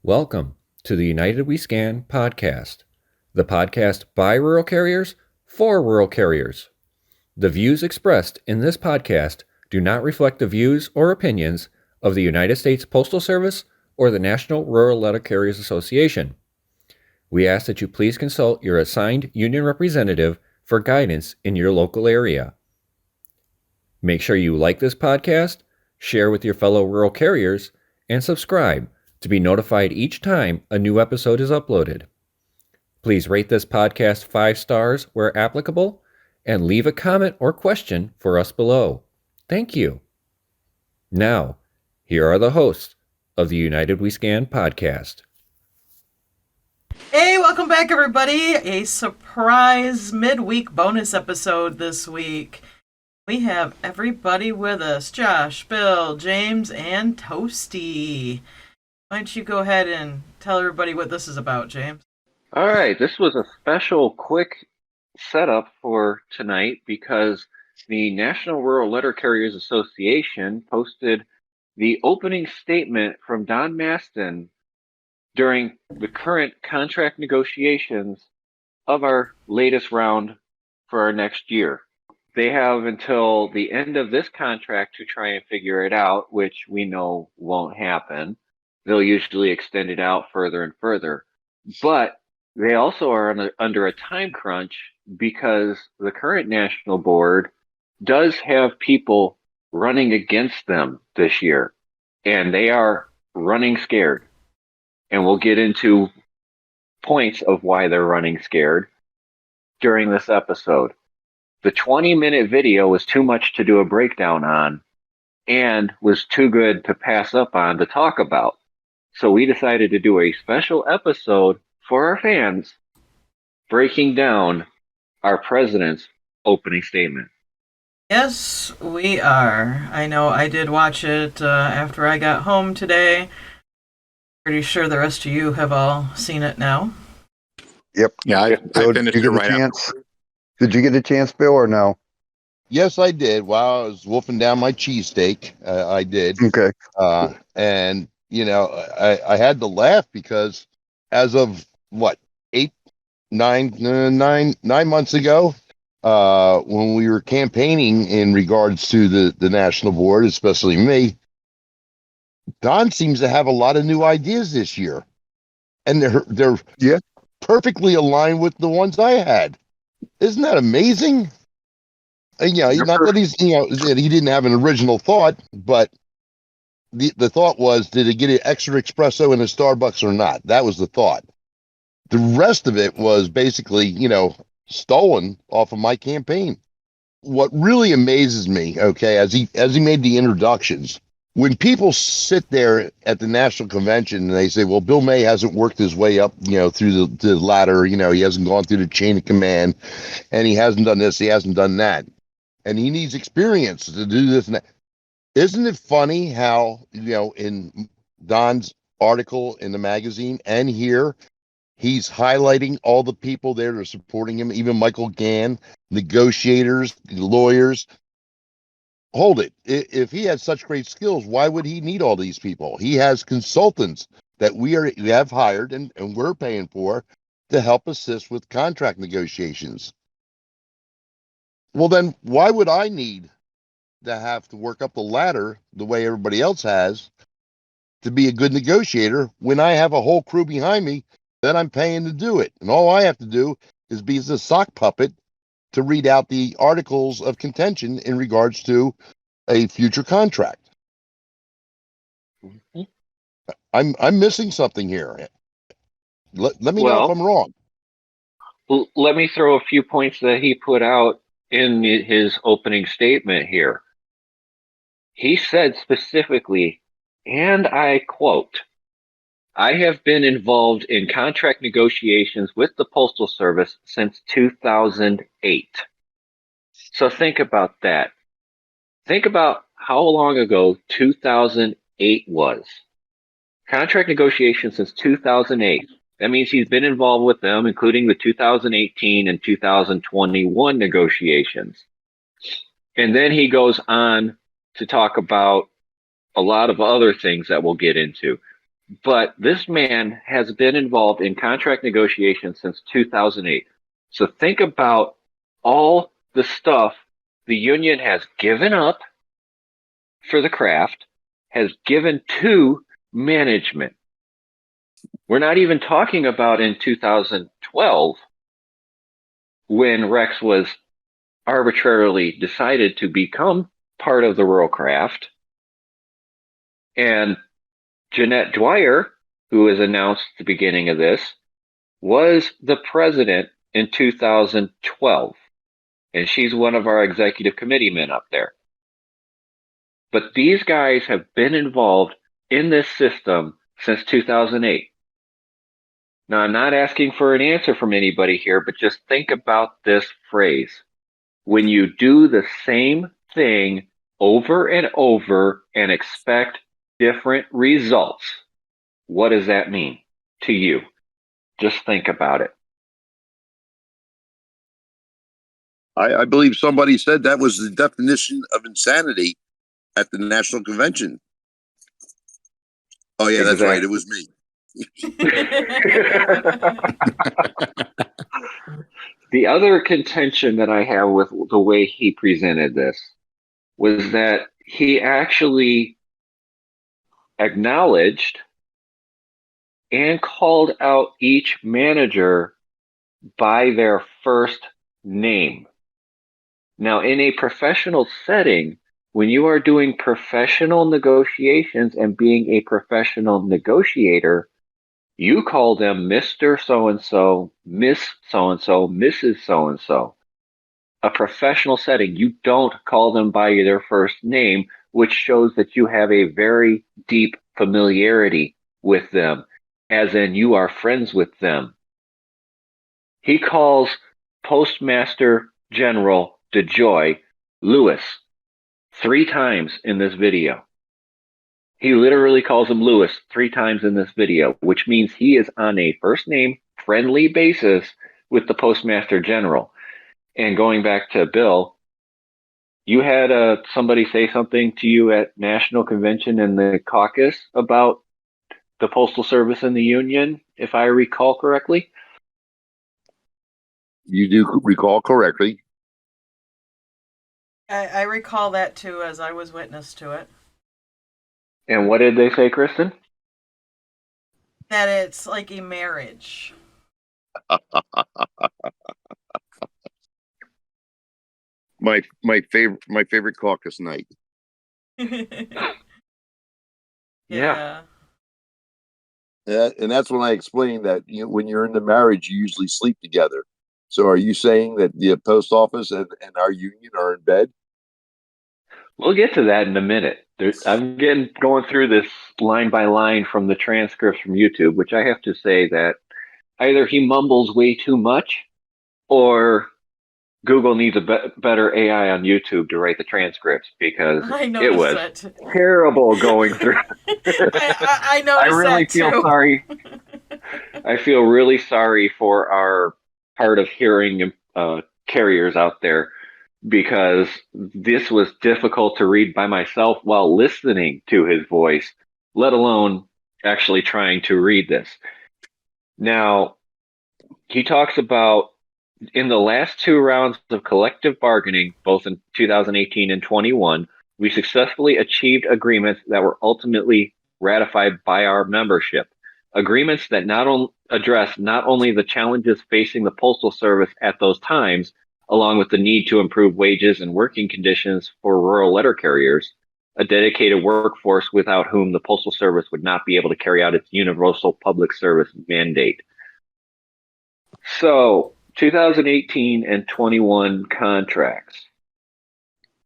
Welcome to the United We Scan podcast, the podcast by rural carriers for rural carriers. The views expressed in this podcast do not reflect the views or opinions of the United States Postal Service or the National Rural Letter Carriers Association. We ask that you please consult your assigned union representative for guidance in your local area. Make sure you like this podcast, share with your fellow rural carriers, and subscribe to be notified each time a new episode is uploaded. Please rate this podcast 5 stars where applicable and leave a comment or question for us below. Thank you. Now, here are the hosts of the United We Scan podcast. Hey, welcome back, everybody. A surprise midweek bonus episode this week. We have everybody with us. Josh, Bill, James, and Toasty. Why don't you go ahead and tell everybody what this is about, James? All right, this was a special quick setup for tonight because the National Rural Letter Carriers Association posted the opening statement from Don Maston during the current contract negotiations of our latest round for our next year. They have until the end of this contract to try and figure it out, which we know won't happen. They'll usually extend it out further and further. But they also are under a time crunch because the current national board does have people running against them this year, and they are running scared. And we'll get into points of why they're running scared during this episode. The 20-minute video was too much to do a breakdown on and was too good to pass up on to talk about. So we decided to do a special episode for our fans breaking down our president's opening statement. Yes, we are. I know I did watch it after I got home today. Pretty sure the rest of you have all seen it now. Yep. Yeah, I So finished did it you get right a after. chance? Did you get a chance, Bill, or no? Yes, I did. While I was wolfing down my cheesesteak, I did. Okay. And, you know, I had to laugh because as of, what, 9 months ago, when we were campaigning in regards to the national board, especially me, Don seems to have a lot of new ideas this year. And they're Yeah. perfectly aligned with the ones I had. Isn't that amazing? And, not that he's, that he didn't have an original thought, but the thought was, did it get an extra espresso in a Starbucks or not? That was the thought. The rest of it was basically, stolen off of my campaign. What really amazes me, okay, as he made the introductions, when people sit there at the national convention and they say, well, Bill May hasn't worked his way up, through the ladder, he hasn't gone through the chain of command, and he hasn't done this, he hasn't done that, and he needs experience to do this and that. Isn't it funny how, in Don's article in the magazine and here, he's highlighting all the people there that are supporting him, even Michael Gann, negotiators, lawyers. Hold it. If he had such great skills, why would he need all these people? He has consultants that we have hired and we're paying for to help assist with contract negotiations. Well, then why would I need to have to work up the ladder the way everybody else has to be a good negotiator when I have a whole crew behind me that I'm paying to do it? And all I have to do is be as a sock puppet to read out the articles of contention in regards to a future contract. Mm-hmm. I'm missing something here. Let me know if I'm wrong. Let me throw a few points that he put out in his opening statement here. He said specifically, and I quote, "I have been involved in contract negotiations with the Postal Service since 2008. So think about that. Think about how long ago 2008 was. Contract negotiations since 2008. That means he's been involved with them, including the 2018 and 2021 negotiations. And then he goes on to talk about a lot of other things that we'll get into. But this man has been involved in contract negotiations since 2008. So think about all the stuff the union has given up for the craft, has given to management. We're not even talking about in 2012 when Rex was arbitrarily decided to become part of the Rural Craft. And Jeanette Dwyer, who was announced at the beginning of this, was the president in 2012. And she's one of our executive committee men up there. But these guys have been involved in this system since 2008. Now, I'm not asking for an answer from anybody here, but just think about this phrase. When you do the same thing over and over and expect different results, what does that mean to you? Just think about it. I believe somebody said that was the definition of insanity at the National Convention. Oh, yeah, that's right. It was me. The other contention that I have with the way he presented this was that he actually acknowledged and called out each manager by their first name. Now, in a professional setting, when you are doing professional negotiations and being a professional negotiator, you call them Mr. So-and-so, Miss So-and-so, Mrs. So-and-so. A professional setting, you don't call them by their first name, which shows that you have a very deep familiarity with them, as in you are friends with them. He calls Postmaster General DeJoy Lewis 3 times in this video. He literally calls him Lewis 3 times in this video, which means he is on a first name friendly basis with the Postmaster General. And going back to Bill, you had somebody say something to you at National Convention in the caucus about the Postal Service and the Union, if I recall correctly. You do recall correctly. I recall that too, as I was witness to it. And what did they say, Kristen? That it's like a marriage. My favorite caucus night. Yeah. And that's when I explained that when you're in the marriage, you usually sleep together. So are you saying that the post office and our union are in bed? We'll get to that in a minute. I'm going through this line by line from the transcripts from YouTube, which I have to say that either he mumbles way too much or Google needs a better AI on YouTube to write the transcripts, because it was terrible going through. I noticed I really that feel too. sorry. I feel really sorry for our hard of hearing carriers out there, because this was difficult to read by myself while listening to his voice, let alone actually trying to read this. Now, he talks about in the last 2 rounds of collective bargaining, both in 2018 and 21, we successfully achieved agreements that were ultimately ratified by our membership. Agreements that address not only the challenges facing the Postal Service at those times, along with the need to improve wages and working conditions for rural letter carriers, a dedicated workforce without whom the Postal Service would not be able to carry out its universal public service mandate. So, 2018 and 21 contracts,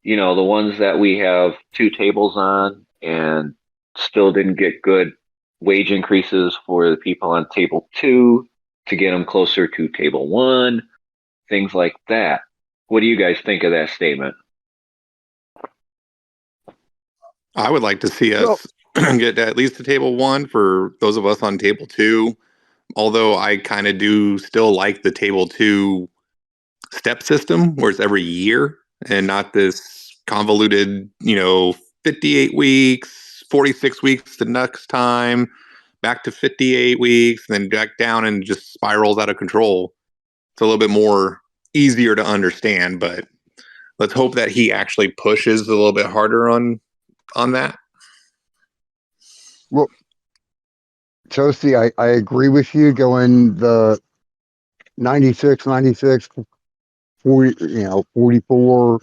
the ones that we have 2 tables on and still didn't get good wage increases for the people on table 2 to get them closer to table 1, things like that. What do you guys think of that statement? I would like to see us get at least to table 1 for those of us on table 2. Although I kind of do still like the table 2 step system where it's every year and not this convoluted, 58 weeks, 46 weeks the next time. back to 58 weeks, and then back down and just spirals out of control. It's a little bit more easier to understand, but let's hope that he actually pushes a little bit harder on that. Well, Toasty, I agree with you going the 96, 40, 44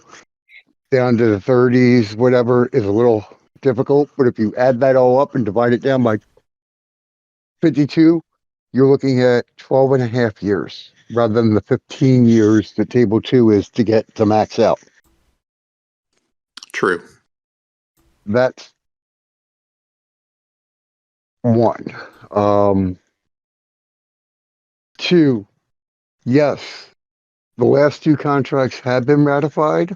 down to the 30s, whatever, is a little difficult. But if you add that all up and divide it down by 52, you're looking at 12 and a half years rather than the 15 years that Table 2 is to get to max out. True. That's one. Two, yes, the last two contracts have been ratified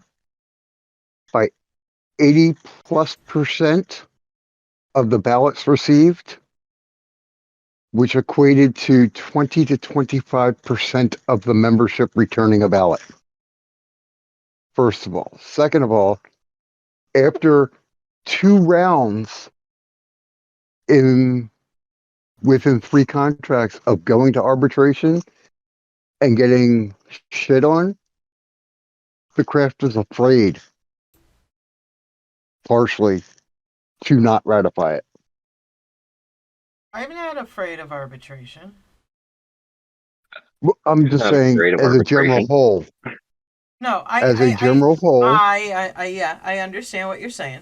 by 80+% of the ballots received, which equated to 20 to 25% of the membership returning a ballot. First of all. Second of all, after 2 rounds within 3 contracts of going to arbitration and getting shit on, the craft was afraid, partially, to not ratify it. I'm not afraid of arbitration. I'm just Not saying, afraid of as a general arbitration. whole, No, I understand what you're saying,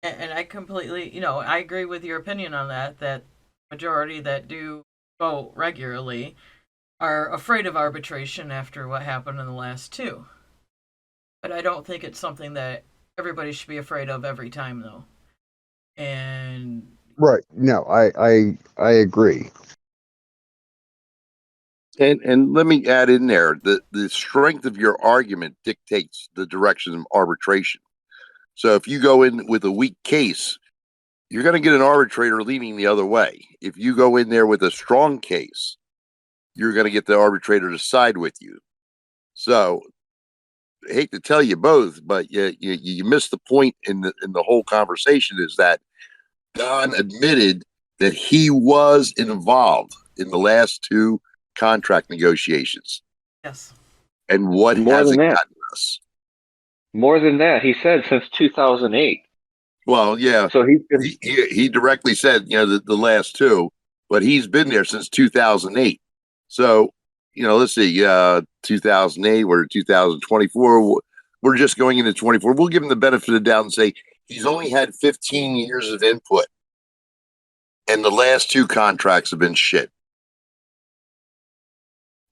and I completely, I agree with your opinion on that. That majority that do vote regularly are afraid of arbitration after what happened in the last 2. But I don't think it's something that everybody should be afraid of every time, though. And right? No, I agree. And let me add in there, the strength of your argument dictates the direction of arbitration. So if you go in with a weak case, you're going to get an arbitrator leaning the other way. If you go in there with a strong case, you're going to get the arbitrator to side with you. So I hate to tell you both, but you missed the point in the whole conversation, is that Don admitted that he was involved in the last 2 contract negotiations. yes, And what More has than it that. gotten us? More than that, he said since 2008. Well, yeah, So he's been he directly said, the last 2, but he's been there since 2008. So, let's see, 2008, we're 2024. We're just going into 24. We'll give him the benefit of the doubt and say he's only had 15 years of input, and the last 2 contracts have been shit.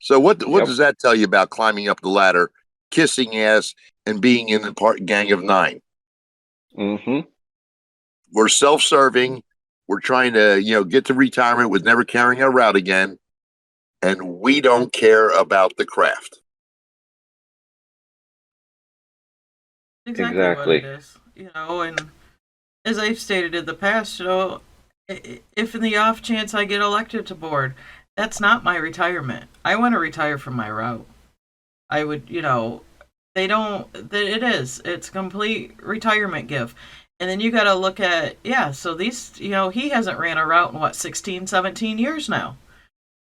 So what does that tell you about climbing up the ladder, kissing ass, and being in the gang of 9? Mm-hmm. We're self-serving. We're trying to, get to retirement with never carrying our route again, and we don't care about the craft. exactly what it is. And as I've stated in the past, if in the off chance I get elected to board, that's not my retirement. I want to retire from my route. I would, they don't, it is. It's a complete retirement gift. And then you got to look at, so these, he hasn't ran a route in 16, 17 years now.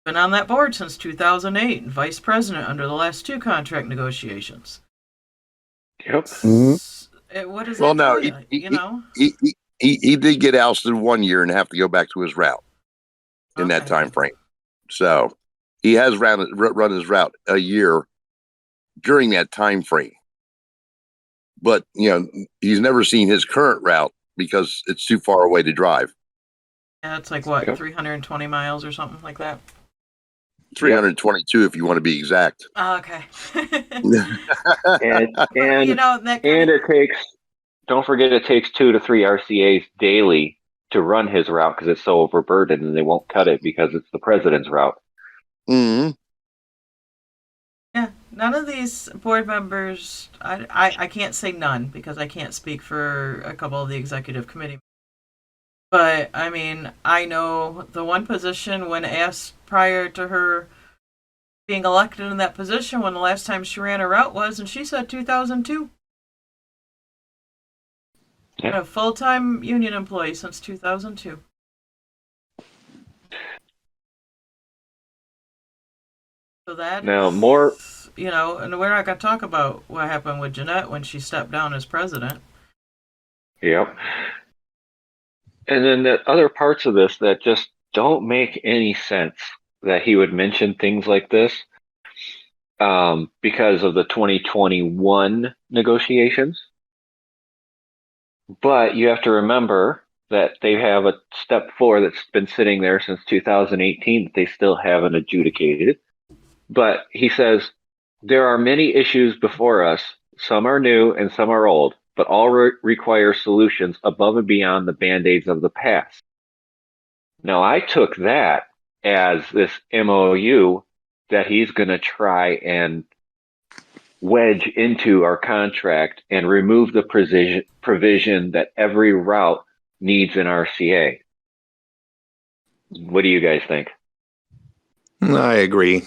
Been on that board since 2008 and vice president under the last 2 contract negotiations. Yep. What does that tell you? He did get ousted 1 year and have to go back to his route in that time frame. So he has run his route a year during that time frame. But, he's never seen his current route because it's too far away to drive. Yeah, it's like, what, 320 miles or something like that? 322 if you want to be exact. Oh, okay. and that it takes, don't forget, it takes 2 to 3 RCAs daily to run his route because it's so overburdened, and they won't cut it because it's the president's route. Mm-hmm. Yeah, none of these board members, I can't say none because I can't speak for a couple of the executive committee. But, I mean, I know the one position when asked prior to her being elected in that position when the last time she ran her route was, and she said 2002. Yeah. A full-time union employee since 2002. So that Now, is, more, and we're not going to talk about what happened with Jeanette when she stepped down as president. yep. And then the other parts of this that just don't make any sense that he would mention things like this because of the 2021 negotiations. But you have to remember that they have a step four that's been sitting there since 2018 that they still haven't adjudicated. But he says, there are many issues before us. Some are new and some are old, but all require solutions above and beyond the band-aids of the past. Now, I took that as this MOU that he's going to try and wedge into our contract and remove the provision that every route needs an RCA. What do you guys think? I agree,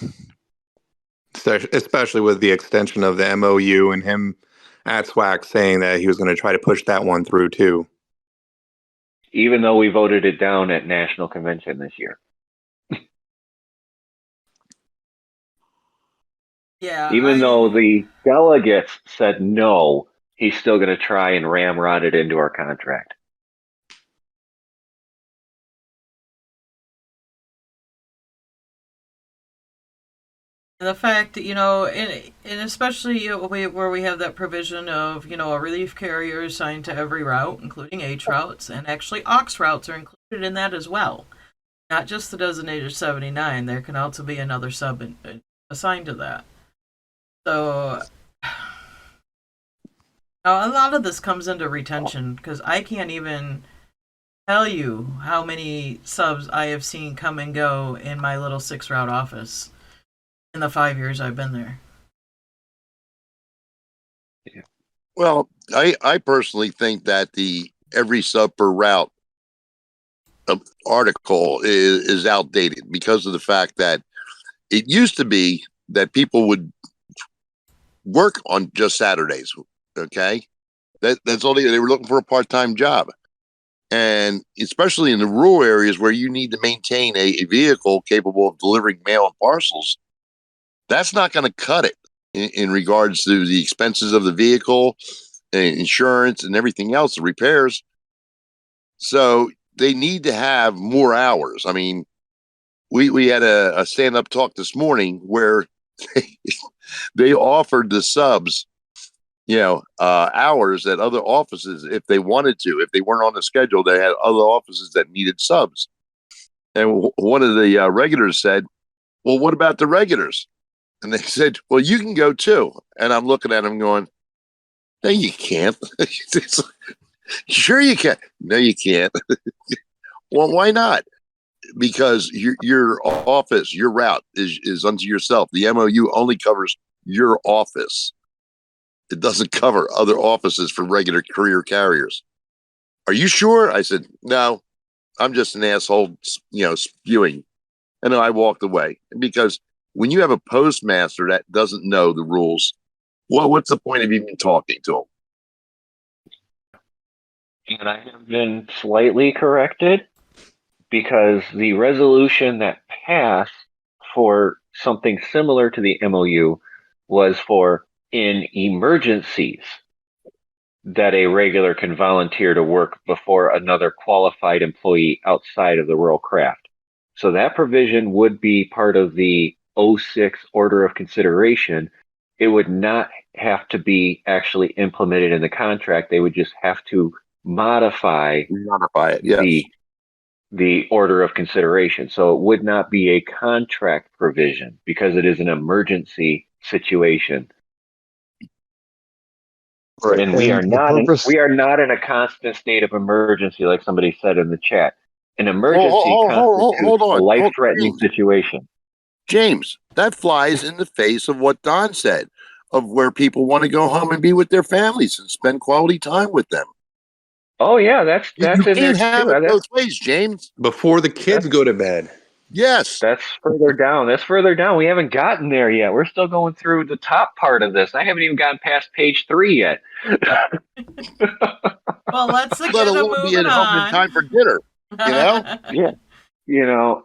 especially with the extension of the MOU and him at SWAC saying that he was going to try to push that one through too. Even though we voted it down at National Convention this year. Yeah. Even though the delegates said no, he's still going to try and ramrod it into our contract. The fact that, and especially where we have that provision of, a relief carrier assigned to every route, including H routes, and actually Aux routes are included in that as well. Not just the designated 79, there can also be another sub assigned to that. So, now a lot of this comes into retention because I can't even tell you how many subs I have seen come and go in my little 6-route office in the 5 years I've been there. Yeah. Well, I personally think that the every sub per route article is outdated because of the fact that it used to be that people would work on just Saturdays. Okay. That's all they were looking for, a part-time job. And especially in the rural areas where you need to maintain a vehicle capable of delivering mail and parcels, that's not going to cut it in regards to the expenses of the vehicle, and insurance, and everything else, the repairs. So they need to have more hours. I mean, we had a stand-up talk this morning where they offered the subs, hours at other offices if they wanted to. If they weren't on the schedule, they had other offices that needed subs. And one of the regulars said, well, what about the regulars? And they said, well, you can go too. And I'm looking at them going, no, you can't. Sure you can. No, you can't. Well, why not? Because your office, your route is unto yourself. The MOU only covers your office. It doesn't cover other offices for regular career carriers. Are you sure? I said, no, I'm just an asshole, spewing. And then I walked away because when you have a postmaster that doesn't know the rules, what's the point of even talking to him? And I have been slightly corrected because the resolution that passed for something similar to the MOU was for in emergencies that a regular can volunteer to work before another qualified employee outside of the rural craft. So that provision would be part of the 06 order of consideration. It would not have to be actually implemented in the contract. They would just have to modify it. Yes. the order of consideration. So it would not be a contract provision because it is an emergency situation. Right. And we are not in a constant state of emergency, like somebody said in the chat. An emergency constitutes a life-threatening situation. James, that flies in the face of what Don said, of where people want to go home and be with their families and spend quality time with them. Oh yeah, that's you in there can't have too. it both ways, James. Before the kids go to bed. Yes. That's further down. That's further down. We haven't gotten there yet. We're still going through the top part of this. I haven't even gotten past page 3 yet. Well, let's let alone be at home in time for dinner. Yeah.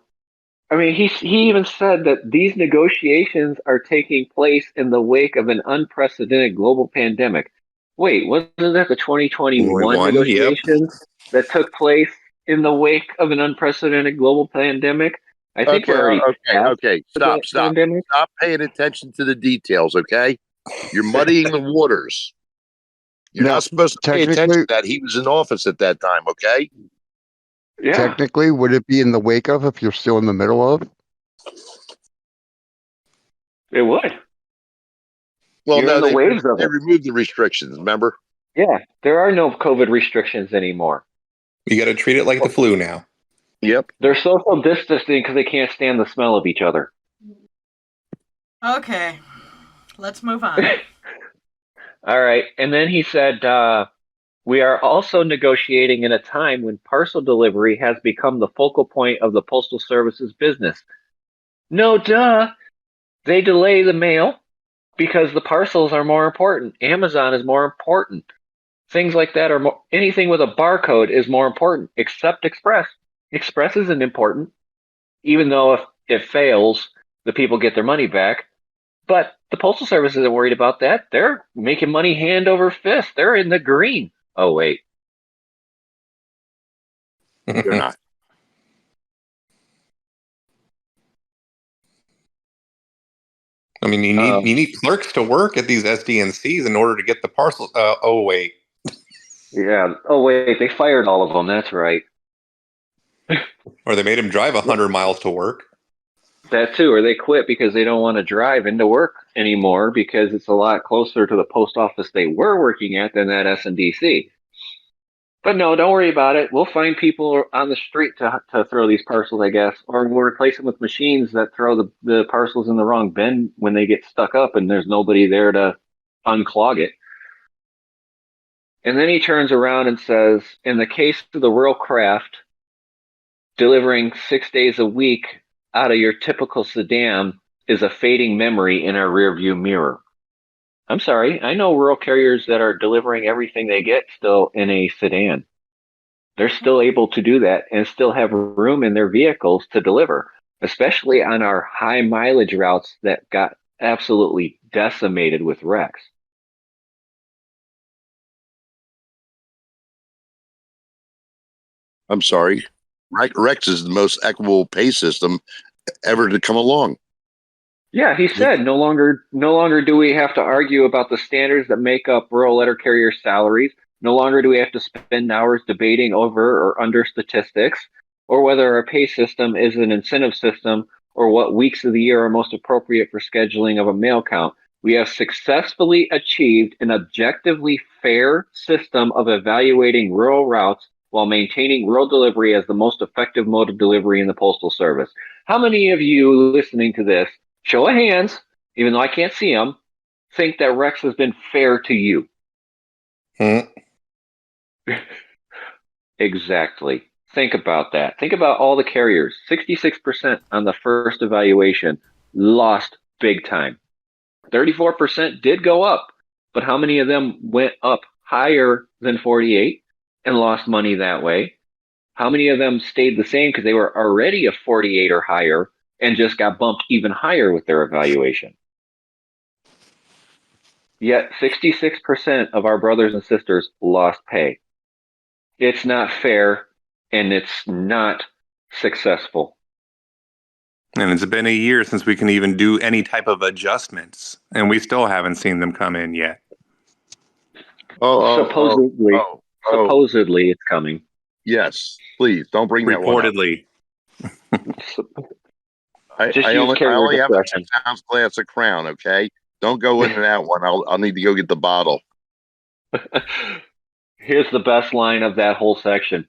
I mean, he even said that these negotiations are taking place in the wake of an unprecedented global pandemic. Wait, wasn't that the 2021 1, yep. negotiations that took place in the wake of an unprecedented global pandemic? I think we're already past Okay. the Stop. pandemic. Stop paying attention to the details, okay? You're muddying the waters. You're Now, not supposed to pay attention technically, to that. He was in office at that time, okay? Yeah, technically, would it be in the wake of if you're still in the middle of? it would. Well, You're in no, the waves of they it. removed the restrictions, remember? Yeah, there are no COVID restrictions anymore. You got to treat it like the flu now. Yep. They're social distancing because they can't stand the smell of each other. Okay, let's move on. All right. And then he said, we are also negotiating in a time when parcel delivery has become the focal point of the Postal Service's business. No, duh. They delay the mail because the parcels are more important. Amazon is more important. Things like that are more, anything with a barcode is more important, except Express. Express isn't important, even though if it fails, the people get their money back. But the Postal Service isn't worried about that. They're making money hand over fist. They're in the green. Oh, wait. They're not. I mean, you need clerks to work at these SDNCs in order to get the parcels. Oh wait, Yeah. Oh, wait. They fired all of them. That's right. or they made him drive 100 miles to work. That too. Or they quit because they don't want to drive into work anymore because it's a lot closer to the post office they were working at than that SNDC. But no, don't worry about it. We'll find people on the street to throw these parcels, I guess, or we'll replace them with machines that throw the parcels in the wrong bin when they get stuck up and there's nobody there to unclog it. And then he turns around and says, in the case of the rural craft, delivering 6 days a week out of your typical sedan is a fading memory in our rearview mirror. I'm sorry, I know rural carriers that are delivering everything they get still in a sedan. They're still able to do that and still have room in their vehicles to deliver, especially on our high mileage routes that got absolutely decimated with wrecks. I'm sorry. Rex is the most equitable pay system ever to come along. Yeah, he said no longer do we have to argue about the standards that make up rural letter carrier salaries. No longer do we have to spend hours debating over or under statistics, or whether our pay system is an incentive system, or what weeks of the year are most appropriate for scheduling of a mail count. We have successfully achieved an objectively fair system of evaluating rural routes while maintaining rural delivery as the most effective mode of delivery in the Postal Service. How many of you listening to this, show of hands, even though I can't see them, think that Rex has been fair to you? Exactly. Think about that. Think about all the carriers. 66% on the first evaluation lost big time. 34% did go up, but how many of them went up higher than 48 and lost money that way? How many of them stayed the same because they were already a 48 or higher and just got bumped even higher with their evaluation? Yet 66% of our brothers and sisters lost pay. It's not fair and it's not successful. And it's been a year since we can even do any type of adjustments, and we still haven't seen them come in yet. Supposedly it's coming. Yes, please don't bring that one up. Reportedly. I only have a 2-ounce glass of Crown. Okay, don't go into that one. I'll need to go get the bottle. Here's the best line of that whole section.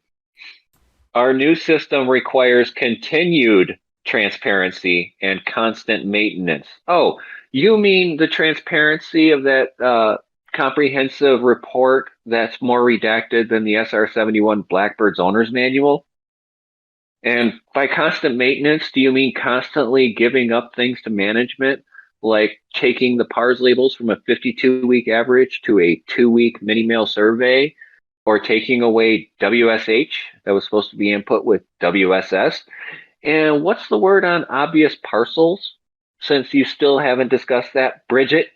Our new system requires continued transparency and constant maintenance. Oh, you mean the transparency of that comprehensive report that's more redacted than the SR-71 Blackbird's owner's manual? And by constant maintenance, do you mean constantly giving up things to management, like taking the PARS labels from a 52-week average to a 2-week mini mail survey, or taking away WSH that was supposed to be input with WSS, And what's the word on obvious parcels? Since you still haven't discussed that, Bridget?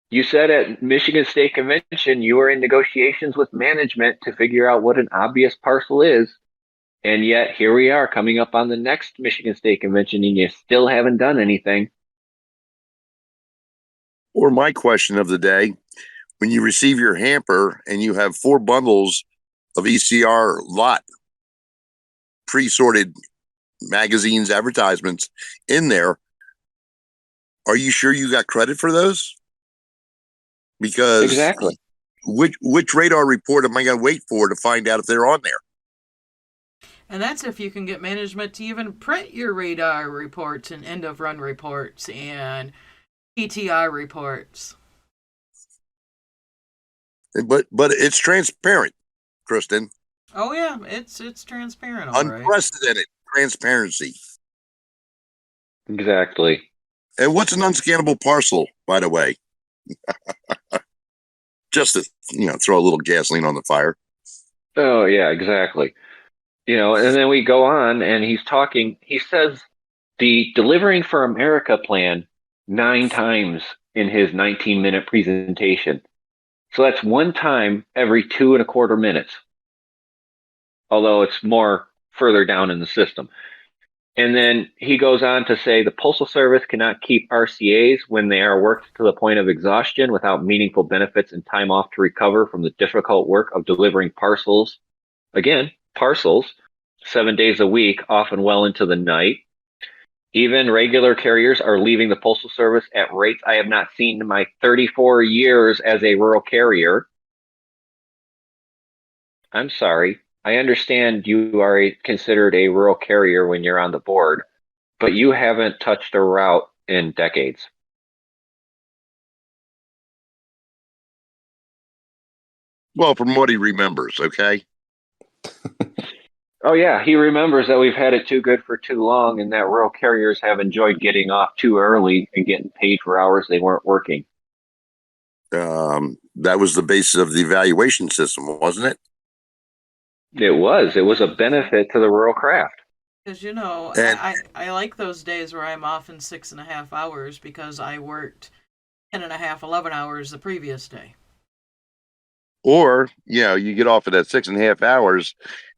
You said at Michigan State Convention you were in negotiations with management to figure out what an obvious parcel is. And yet here we are coming up on the next Michigan State Convention and you still haven't done anything. Or my question of the day, when you receive your hamper and you have 4 bundles of ECR lot pre-sorted magazines, advertisements in there, are you sure you got credit for those? Because Exactly. which radar report am I going to wait for to find out if they're on there? And that's if you can get management to even print your radar reports and end of run reports and PTI reports. But it's transparent, Kristen. Oh yeah, it's transparent, all right. Unprecedented transparency. Exactly. And what's an unscannable parcel, by the way? Just to throw a little gasoline on the fire. Oh yeah, exactly. And then we go on and he says the Delivering for America plan 9 times in his 19-minute presentation. So that's 1 time every 2.25 minutes. Although it's more further down in the system. And then he goes on to say the Postal Service cannot keep RCAs when they are worked to the point of exhaustion without meaningful benefits and time off to recover from the difficult work of delivering parcels. Again, parcels, 7 days a week, often well into the night. Even regular carriers are leaving the Postal Service at rates I have not seen in my 34 years as a rural carrier. I'm sorry. I understand you are considered a rural carrier when you're on the board, but you haven't touched a route in decades. Well, from what he remembers, okay? Oh yeah, he remembers that we've had it too good for too long and that rural carriers have enjoyed getting off too early and getting paid for hours they weren't working. That was the basis of the evaluation system, wasn't it? It was a benefit to the rural craft. Because And I like those days where I'm off in 6.5 hours because I worked 10.5, 11 hours the previous day. or you get off at that 6.5 hours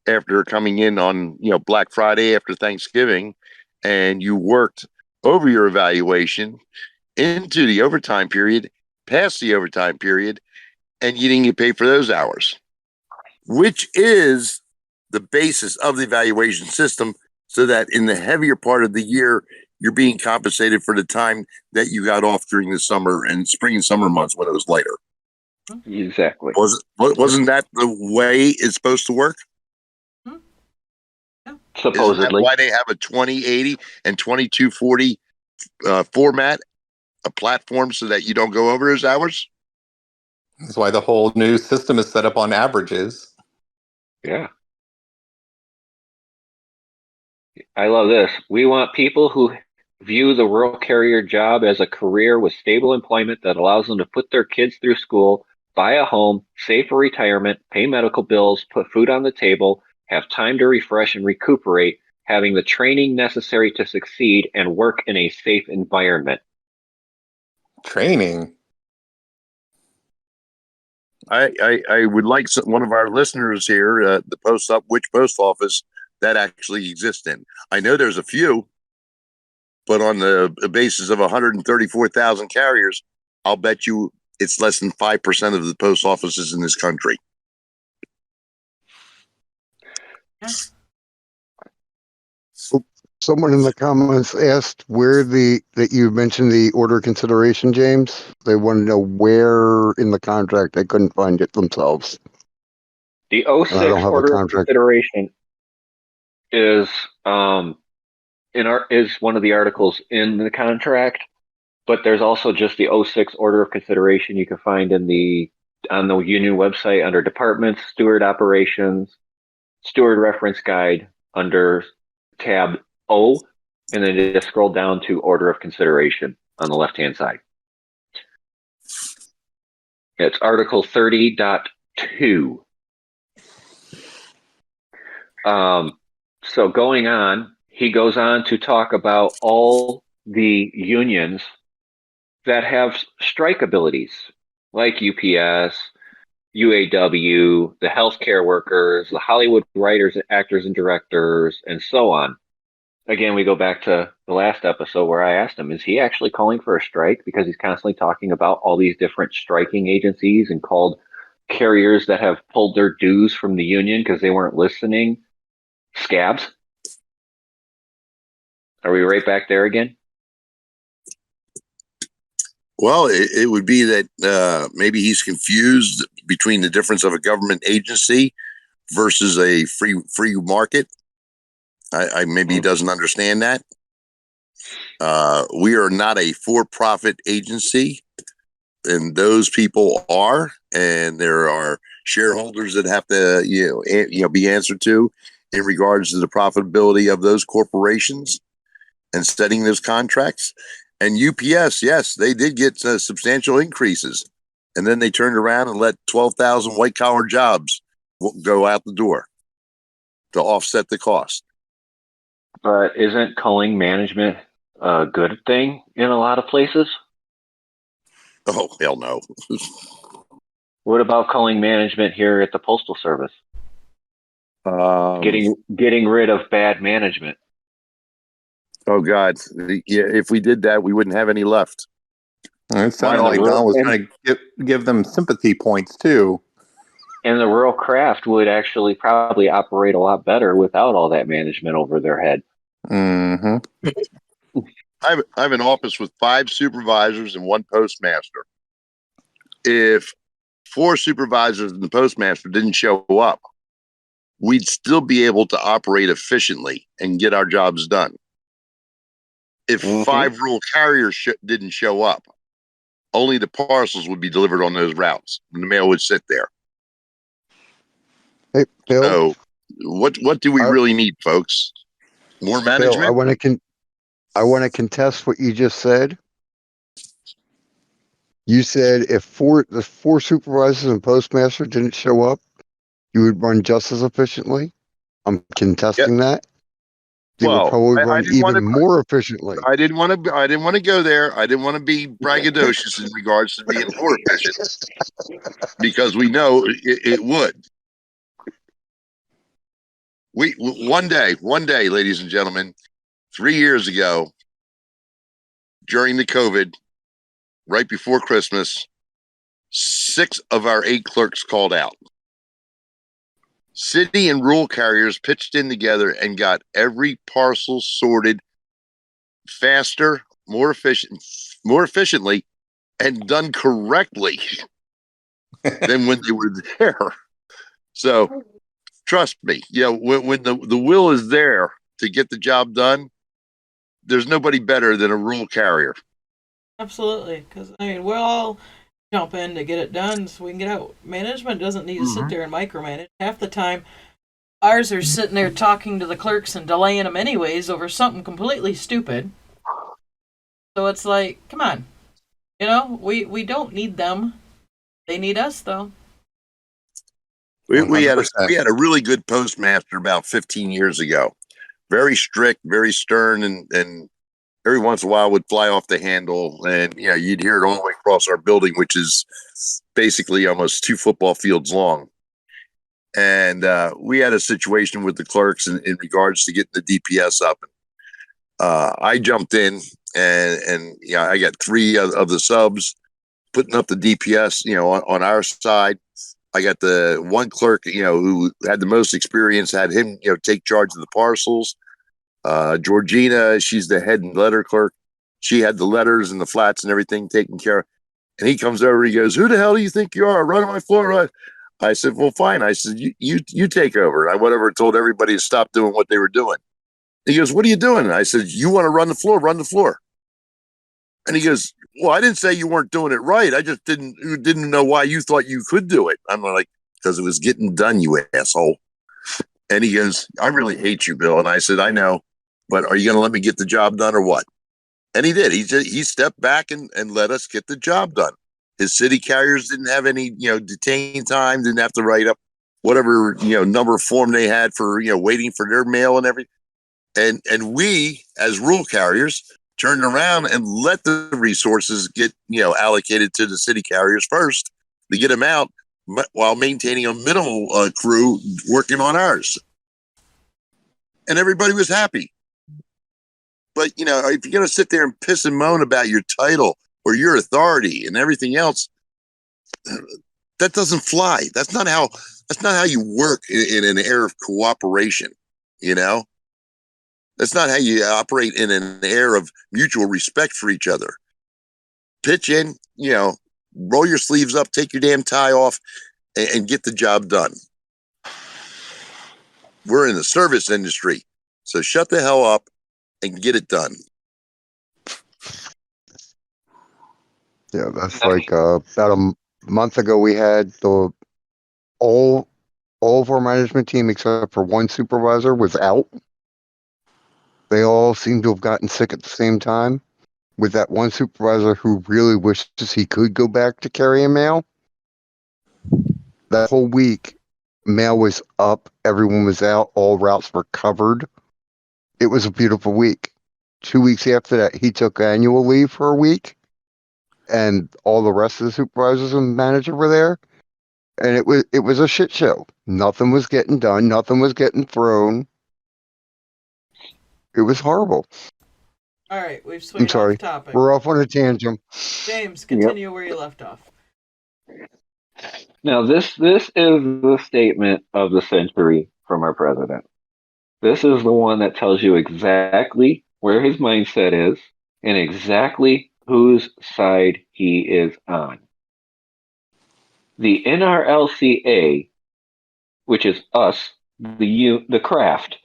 after coming in on Black Friday after Thanksgiving, and you worked over your evaluation into the overtime period, past the overtime period, and you didn't get paid for those hours, which is the basis of the evaluation system, so that in the heavier part of the year, you're being compensated for the time that you got off during the summer and spring and summer months when it was lighter. Exactly. Wasn't that the way it's supposed to work? Yeah. Supposedly. Isn't that why they have a 2080 and 2240 format, a platform, so that you don't go over those hours? That's why the whole new system is set up on averages. Yeah. I love this. We want people who view the rural carrier job as a career with stable employment that allows them to put their kids through school, buy a home, save for retirement, pay medical bills, put food on the table, have time to refresh and recuperate, having the training necessary to succeed, and work in a safe environment. Training. I would like one of our listeners here to post up which post office that actually exists in. I know there's a few, but on the basis of 134,000 carriers, I'll bet you it's less than 5% of the post offices in this country. Yeah. Someone in the comments asked that you mentioned the order consideration, James. They want to know where in the contract. They couldn't find it themselves. The And I 06 don't have a order of contract. consideration is is one of the articles in the contract, but there's also just the 06 order of consideration you can find on the union website under departments, steward operations, steward reference guide under tab O, and then just scroll down to order of consideration on the left-hand side. It's article 30.2. So going on, he goes on to talk about all the unions that have strike abilities, like UPS, UAW, the healthcare workers, the Hollywood writers, actors, and directors, and so on. Again, we go back to the last episode where I asked him, is he actually calling for a strike? Because he's constantly talking about all these different striking agencies and called carriers that have pulled their dues from the union because they weren't listening scabs. Are we right back there again? Well, it would be that maybe he's confused between the difference of a government agency versus a free market. I maybe he doesn't understand that. We are not a for-profit agency, and those people are, and there are shareholders that have to be answered to in regards to the profitability of those corporations and setting those contracts. And UPS, yes, they did get substantial increases, and then they turned around and let 12,000 white-collar jobs go out the door to offset the cost. But isn't culling management a good thing in a lot of places? Oh, hell no. What about culling management here at the Postal Service? Getting rid of bad management. Oh God! Yeah, if we did that, we wouldn't have any left. It sounded like Don was trying to give them sympathy points too. And the rural craft would actually probably operate a lot better without all that management over their head. Mm-hmm. I have an office with 5 supervisors and 1 postmaster. If 4 supervisors and the postmaster didn't show up, we'd still be able to operate efficiently and get our jobs done. If 5 rural carriers didn't show up, only the parcels would be delivered on those routes, and the mail would sit there. Hey, Bill. So, what do we really need, folks? More management? Bill, I want to contest what you just said. You said if the 4 supervisors and postmaster didn't show up, you would run just as efficiently. I'm contesting that. They would probably run even more efficiently. I didn't want to go there. I didn't want to be braggadocious in regards to being more efficient, because we know it would. One day, ladies and gentlemen, 3 years ago, during the COVID, right before Christmas, 6 of our 8 clerks called out. City and rural carriers pitched in together and got every parcel sorted faster, more efficiently, and done correctly than when they were there. So trust me, when the will is there to get the job done, there's nobody better than a rural carrier. Absolutely, because we'll all jump in to get it done so we can get out. Management doesn't need to sit there and micromanage. Half the time, ours are sitting there talking to the clerks and delaying them anyways over something completely stupid. So it's like, come on, we don't need them. They need us, though. We had a really good postmaster about 15 years ago. Very strict, very stern, and every once in a while would fly off the handle, and you'd hear it all the way across our building, which is basically almost 2 football fields long. And we had a situation with the clerks in regards to getting the DPS up. I jumped in, and I got 3 of the subs putting up the DPS, on our side. I got the one clerk, who had the most experience, had him, take charge of the parcels. Georgina, she's the head and letter clerk. She had the letters and the flats and everything taken care of. And he comes over, he goes, "Who the hell do you think you are? Run on my floor." I said, "Well, fine." I said, you take over. I went over and told everybody to stop doing what they were doing. He goes, "What are you doing?" And I said, "You want to run the floor, run the floor." And he goes, "Well, I didn't say you weren't doing it right. I just didn't know why you thought you could do it." I'm like, "Because it was getting done, you asshole." And he goes, "I really hate you, Bill." And I said, "I know, but are you going to let me get the job done or what?" And he did. He stepped back and let us get the job done. His city carriers didn't have any, detain time, didn't have to write up whatever, number of form they had for, waiting for their mail and everything. And we, as rural carriers, turned around and let the resources get, allocated to the city carriers first to get them out while maintaining a minimal crew working on ours. And everybody was happy. But, if you're going to sit there and piss and moan about your title or your authority and everything else, that doesn't fly. That's not how you work in an air of cooperation, That's not how you operate in an air of mutual respect for each other. Pitch in, roll your sleeves up, take your damn tie off, and get the job done. We're in the service industry, so shut the hell up and get it done. Yeah, that's like about a month ago we had all of our management team except for one supervisor was out. They all seem to have gotten sick at the same time, with that one supervisor who really wishes he could go back to carrying mail. That whole week, mail was up, everyone was out, all routes were covered. It was a beautiful week. 2 weeks after that, he took annual leave for a week, and all the rest of the supervisors and manager were there, and it was a shit show. Nothing was getting done. Nothing was getting thrown. It was horrible. All right, we've I'm swayed sorry. off topic. We're off on a tangent. James, continue where you left off. Now, this is the statement of the century from our president. This is the one that tells you exactly where his mindset is and exactly whose side he is on. The NRLCA, which is us, the craft,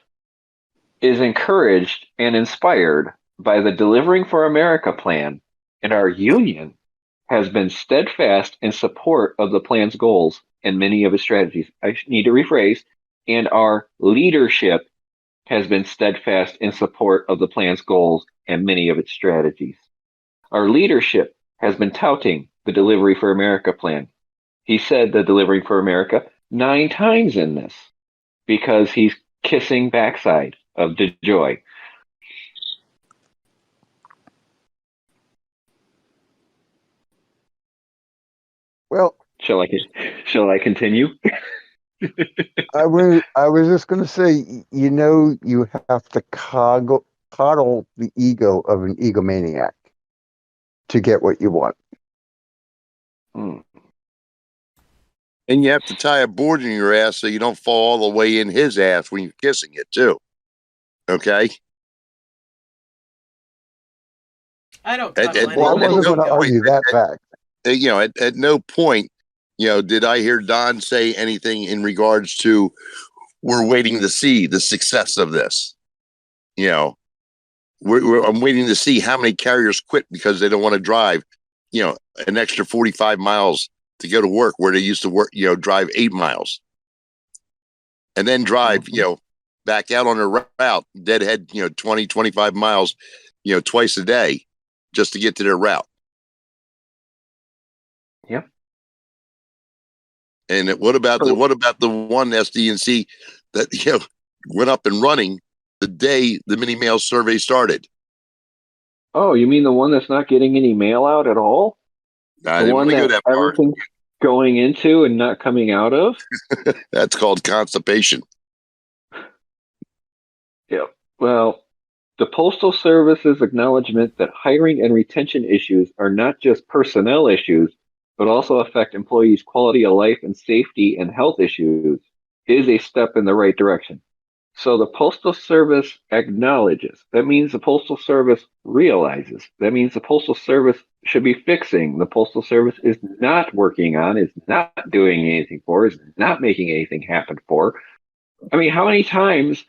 is encouraged and inspired by the Delivering for America plan, and our union has been steadfast in support of the plan's goals and many of its strategies. I need to rephrase, and our leadership has been steadfast in support of the plan's goals and many of its strategies. Our leadership has been touting the Delivery for America plan. He said the Delivering for America 9 times in this because he's kissing backside of DeJoy. Well, Shall I continue? I was just going to say, you have to coddle the ego of an egomaniac to get what you want. And you have to tie a board in your ass so you don't fall all the way in his ass when you're kissing it too. Okay? I don't At cuddle Well, I anyone. wasn't going to argue that fact. at no point, did I hear Don say anything in regards to we're waiting to see the success of this. I'm waiting to see how many carriers quit because they don't want to drive, an extra 45 miles to go to work where they used to work, drive 8 miles and then drive, back out on their route, deadhead, 20, 25 miles, twice a day just to get to their route. Yep. And what about the one SDNC that went up and running the day the mini mail survey started? Oh, you mean the one that's not getting any mail out at all? I The didn't one want to go that that far. everything's going into and not coming out of? That's called constipation. Yeah. Well, the Postal Service's acknowledgement that hiring and retention issues are not just personnel issues, but also affect employees' quality of life and safety and health issues is a step in the right direction. So the Postal Service acknowledges. That means the Postal Service realizes. That means the Postal Service should be fixing. The Postal Service is not working on, is not doing anything for, is not making anything happen for. I mean, how many times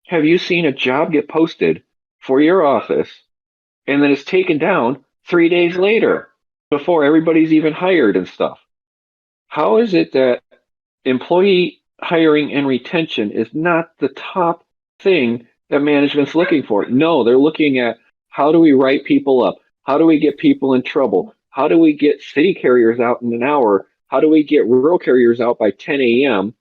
have you seen a job get posted for your office and then it's taken down 3 days later before everybody's even hired and stuff? How is it that employee hiring and retention is not the top thing that management's looking for? No, they're looking at how do we write people up? How do we get people in trouble? How do we get city carriers out in an hour? How do we get rural carriers out by 10 a.m.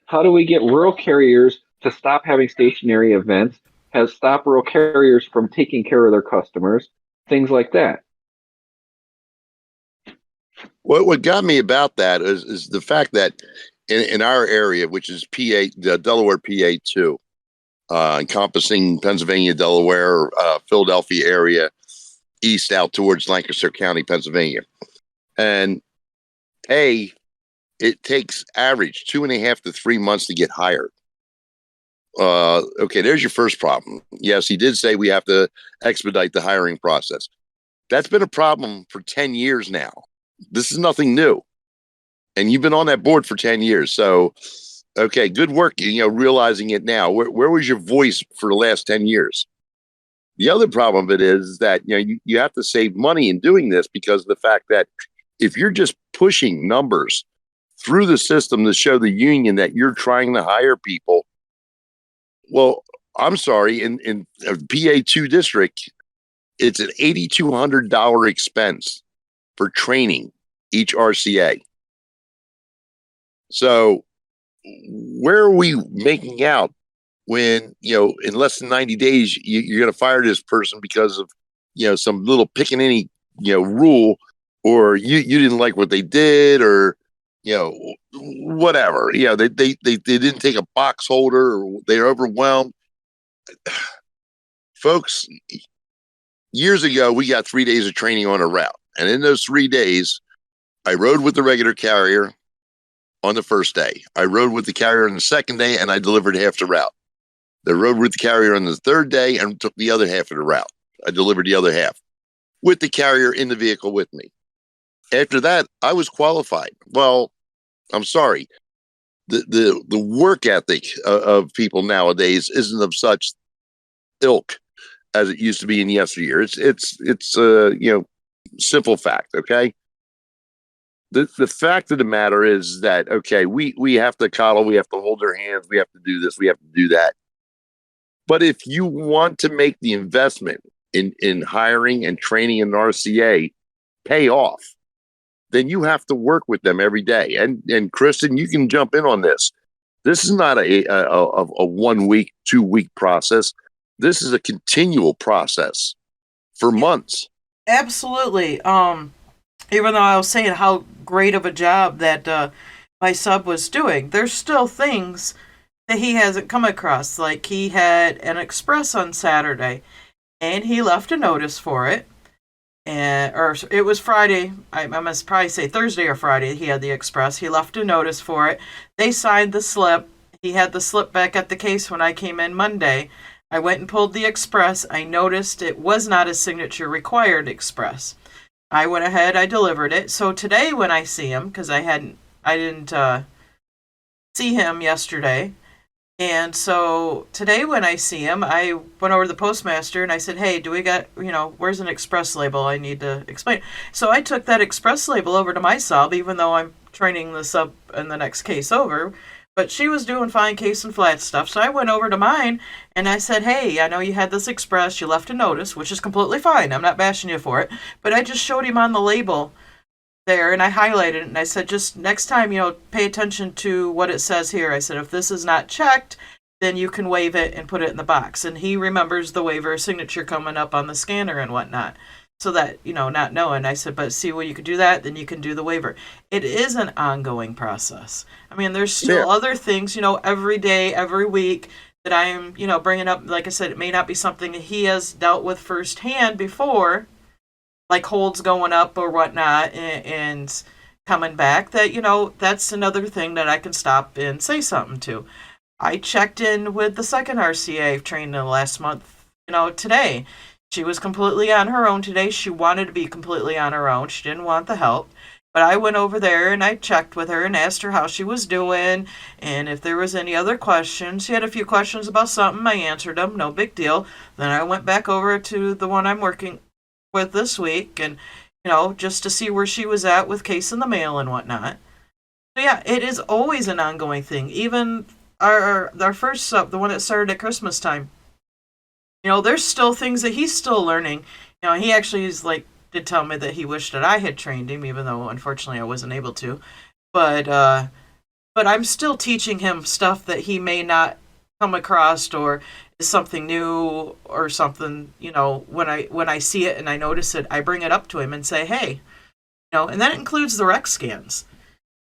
How do we get rural carriers to stop having stationary events? Has stop rural carriers from taking care of their customers? Things like that. What got me about that is the fact that in our area, which is PA, the Delaware PA two, encompassing Pennsylvania, Delaware, Philadelphia area, east out towards Lancaster County, Pennsylvania, and it takes average 2.5 to 3 months to get hired. Okay, there's your first problem. Yes, he did say we have to expedite the hiring process. That's been a problem for 10 years now. This is nothing new. And you've been on that board for 10 years. So, okay, good work, realizing it now. Where was your voice for the last 10 years? The other problem of it is that, you have to save money in doing this because of the fact that if you're just pushing numbers through the system to show the union that you're trying to hire people, well, I'm sorry, in a PA2 district, it's an $8,200 expense for training each RCA. So where are we making out when, in less than 90 days, you're going to fire this person because of, some little pickaninny, rule, or you didn't like what they did, or, whatever, they didn't take a box holder, or they're overwhelmed. Folks, years ago, we got 3 days of training on a route. And in those 3 days, I rode with the regular carrier on the first day. I rode with the carrier on the second day, and I delivered half the route. I rode with the carrier on the third day and took the other half of the route. I delivered the other half with the carrier in the vehicle with me. After that, I was qualified. Well, I'm sorry. The work ethic of people nowadays isn't of such ilk as it used to be in yesteryear. It's simple fact. Okay. The fact of the matter is that, okay, we have to coddle, we have to hold their hands, we have to do this, we have to do that. But if you want to make the investment in hiring and training an RCA pay off, then you have to work with them every day. And Kristen, you can jump in on this. This is not a 1 week, 2 week process. This is a continual process for months. Absolutely. Even though I was saying how great of a job that my sub was doing, there's still things that he hasn't come across. Like, he had an express on Saturday, and he left a notice for it. Or it was Friday. I must probably say Thursday or Friday. He had the express. He left a notice for it. They signed the slip. He had the slip back at the case when I came in Monday. I went and pulled the express. I noticed it was not a signature required express. I went ahead. I delivered it. So today when I see him, because I didn't see him yesterday. And so today when I see him, I went over to the postmaster and I said, hey, do we got, where's an express label? I need to explain. So I took that express label over to my sub, even though I'm training the sub in the next case over. But she was doing fine case and flat stuff. So I went over to mine and I said, hey, I know you had this express. You left a notice, which is completely fine. I'm not bashing you for it. But I just showed him on the label there and I highlighted it and I said, just next time, pay attention to what it says here. I said, if this is not checked, then you can waive it and put it in the box. And he remembers the waiver signature coming up on the scanner and whatnot. So that, not knowing, I said, but see, when you can do that, then you can do the waiver. It is an ongoing process. I mean, there's still other things, every day, every week that I am, bringing up. Like I said, it may not be something he has dealt with firsthand before, like holds going up or whatnot and coming back, that, that's another thing that I can stop and say something to. I checked in with the second RCA I've trained in the last month, today. She was completely on her own today. She wanted to be completely on her own. She didn't want the help. But I went over there and I checked with her and asked her how she was doing and if there was any other questions. She had a few questions about something. I answered them. No big deal. Then I went back over to the one I'm working with this week and, just to see where she was at with case in the mail and whatnot. So yeah, it is always an ongoing thing. Even our first sub, the one that started at Christmas time, there's still things that he's still learning. He actually did tell me that he wished that I had trained him, even though unfortunately I wasn't able to. But but I'm still teaching him stuff that he may not come across or is something new or something. When I see it and I notice it, I bring it up to him and say, hey, and that includes the rec scans.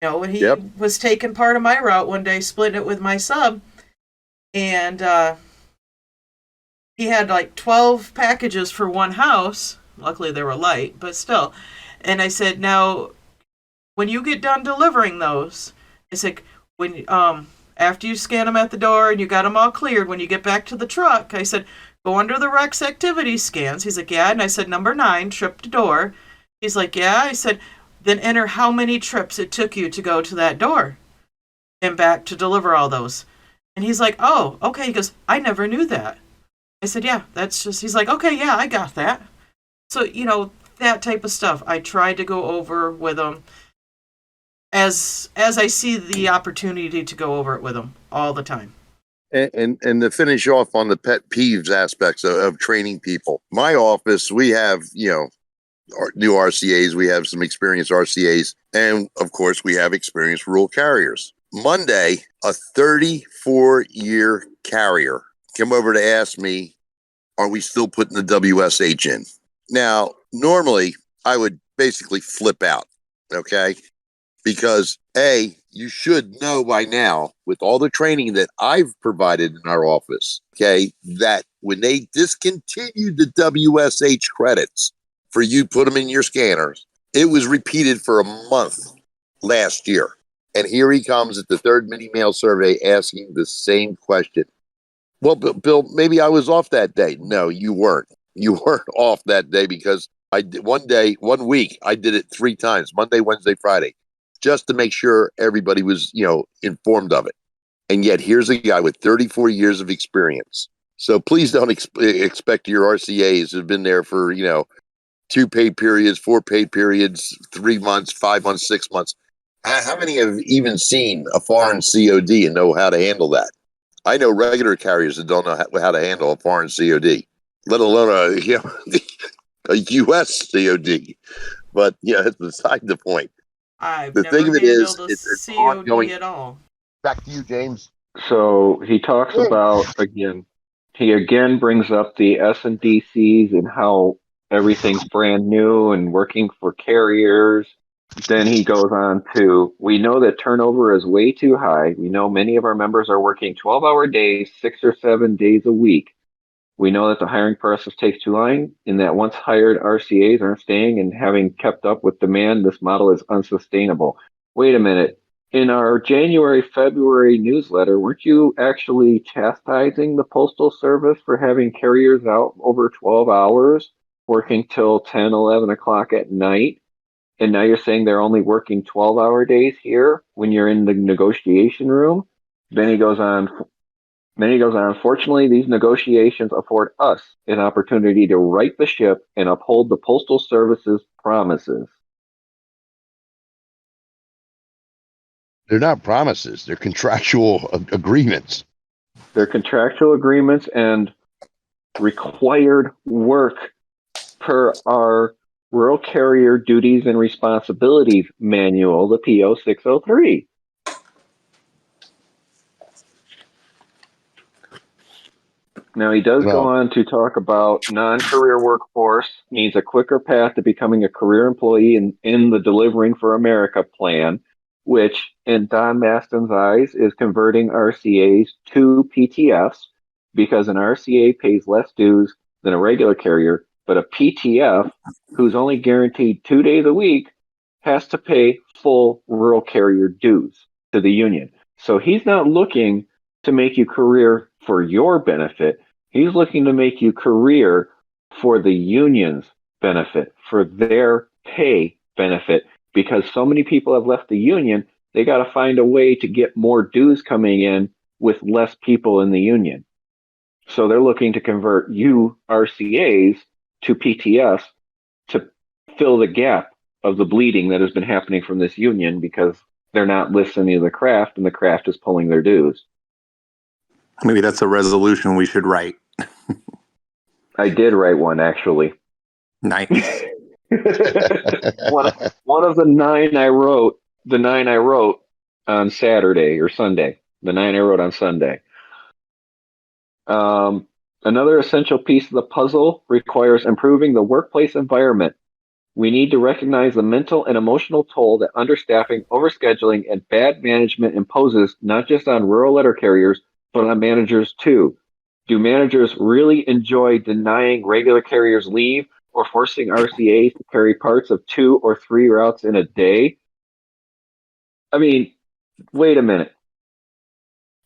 When he Yep. was taking part of my route one day, splitting it with my sub, and he had like 12 packages for one house. Luckily, they were light, but still. And I said, now, when you get done delivering those, I said, when after you scan them at the door and you got them all cleared, when you get back to the truck, I said, go under the Rex activity scans. He's like, yeah. And I said, number 9, trip to door. He's like, yeah. I said, then enter how many trips it took you to go to that door and back to deliver all those. And he's like, oh, okay. He goes, I never knew that. I said, yeah, that's just, he's like, okay, yeah, I got that. So, that type of stuff I try to go over with him as I see the opportunity to go over it with him all the time. And to finish off on the pet peeves aspects of training people, my office, we have, new RCAs, we have some experienced RCAs, and of course we have experienced rural carriers. Monday, a 34-year carrier came over to ask me, are we still putting the WSH in? Now, normally I would basically flip out, okay? Because A, you should know by now, with all the training that I've provided in our office, okay, that when they discontinued the WSH credits for you put them in your scanners, it was repeated for a month last year. And here he comes at the third mini mail survey asking the same question. Well, Bill, maybe I was off that day. No, you weren't. You weren't off that day because I did one week, I did it 3 times, Monday, Wednesday, Friday, just to make sure everybody was, informed of it. And yet here's a guy with 34 years of experience. So please don't expect your RCAs have been there for, 2 paid periods, 4 paid periods, 3 months, 5 months, 6 months. How many have even seen a foreign COD and know how to handle that? I know regular carriers that don't know how to handle a foreign COD, let alone a U.S. COD. But it's beside the point. I've The thing never of it is, handled a it's COD ongoing. at all. Back to you, James. So he talks about he again brings up the S&DCs and how everything's brand new and working for carriers. Then he goes on to, we know that turnover is way too high. We know many of our members are working 12-hour days, 6 or 7 days a week. We know that the hiring process takes too long and that once hired RCAs aren't staying and having kept up with demand, this model is unsustainable. Wait a minute. In our January, February newsletter, weren't you actually chastising the Postal Service for having carriers out over 12 hours, working till 10, 11 o'clock at night? And now you're saying they're only working 12-hour days here when you're in the negotiation room? Then he goes on, Unfortunately, these negotiations afford us an opportunity to right the ship and uphold the Postal Service's promises. They're not promises. They're contractual agreements. They're contractual agreements and required work per our Rural Carrier Duties and Responsibilities Manual, the PO 603. Now, he does go on to talk about non-career workforce needs a quicker path to becoming a career employee in the Delivering for America plan, which, in Don Maston's eyes, is converting RCAs to PTFs because an RCA pays less dues than a regular carrier, but a PTF, who's only guaranteed 2 days a week, has to pay full rural carrier dues to the union. So he's not looking to make you career for your benefit. He's looking to make you career for the union's benefit, for their pay benefit, because so many people have left the union, they got to find a way to get more dues coming in with less people in the union. So they're looking to convert you RCAs to PTS to fill the gap of the bleeding that has been happening from this union because they're not listening to the craft and the craft is pulling their dues. Maybe that's a resolution we should write. I did write one, actually. Nice. one of the 9 I wrote on Saturday or Sunday. The 9 I wrote on Sunday. Another essential piece of the puzzle requires improving the workplace environment. We need to recognize the mental and emotional toll that understaffing, overscheduling, and bad management imposes not just on rural letter carriers, but on managers too. Do managers really enjoy denying regular carriers leave or forcing RCAs to carry parts of 2 or 3 routes in a day? I mean, wait a minute.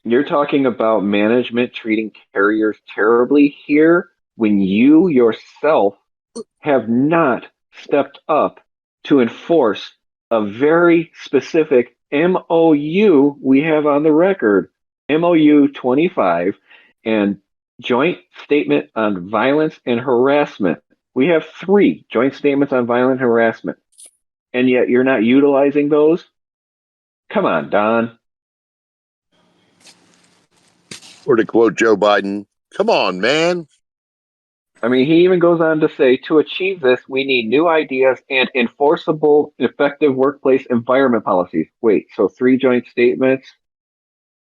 You're talking about management treating carriers terribly here when you yourself have not stepped up to enforce a very specific MOU we have on the record, MOU 25, and Joint Statement on Violence and Harassment. We have 3 joint statements on violent harassment, and yet you're not utilizing those? Come on, Don. Or to quote Joe Biden, come on, man. I mean, he even goes on to say, to achieve this, we need new ideas and enforceable, effective workplace environment policies. Wait, so 3 joint statements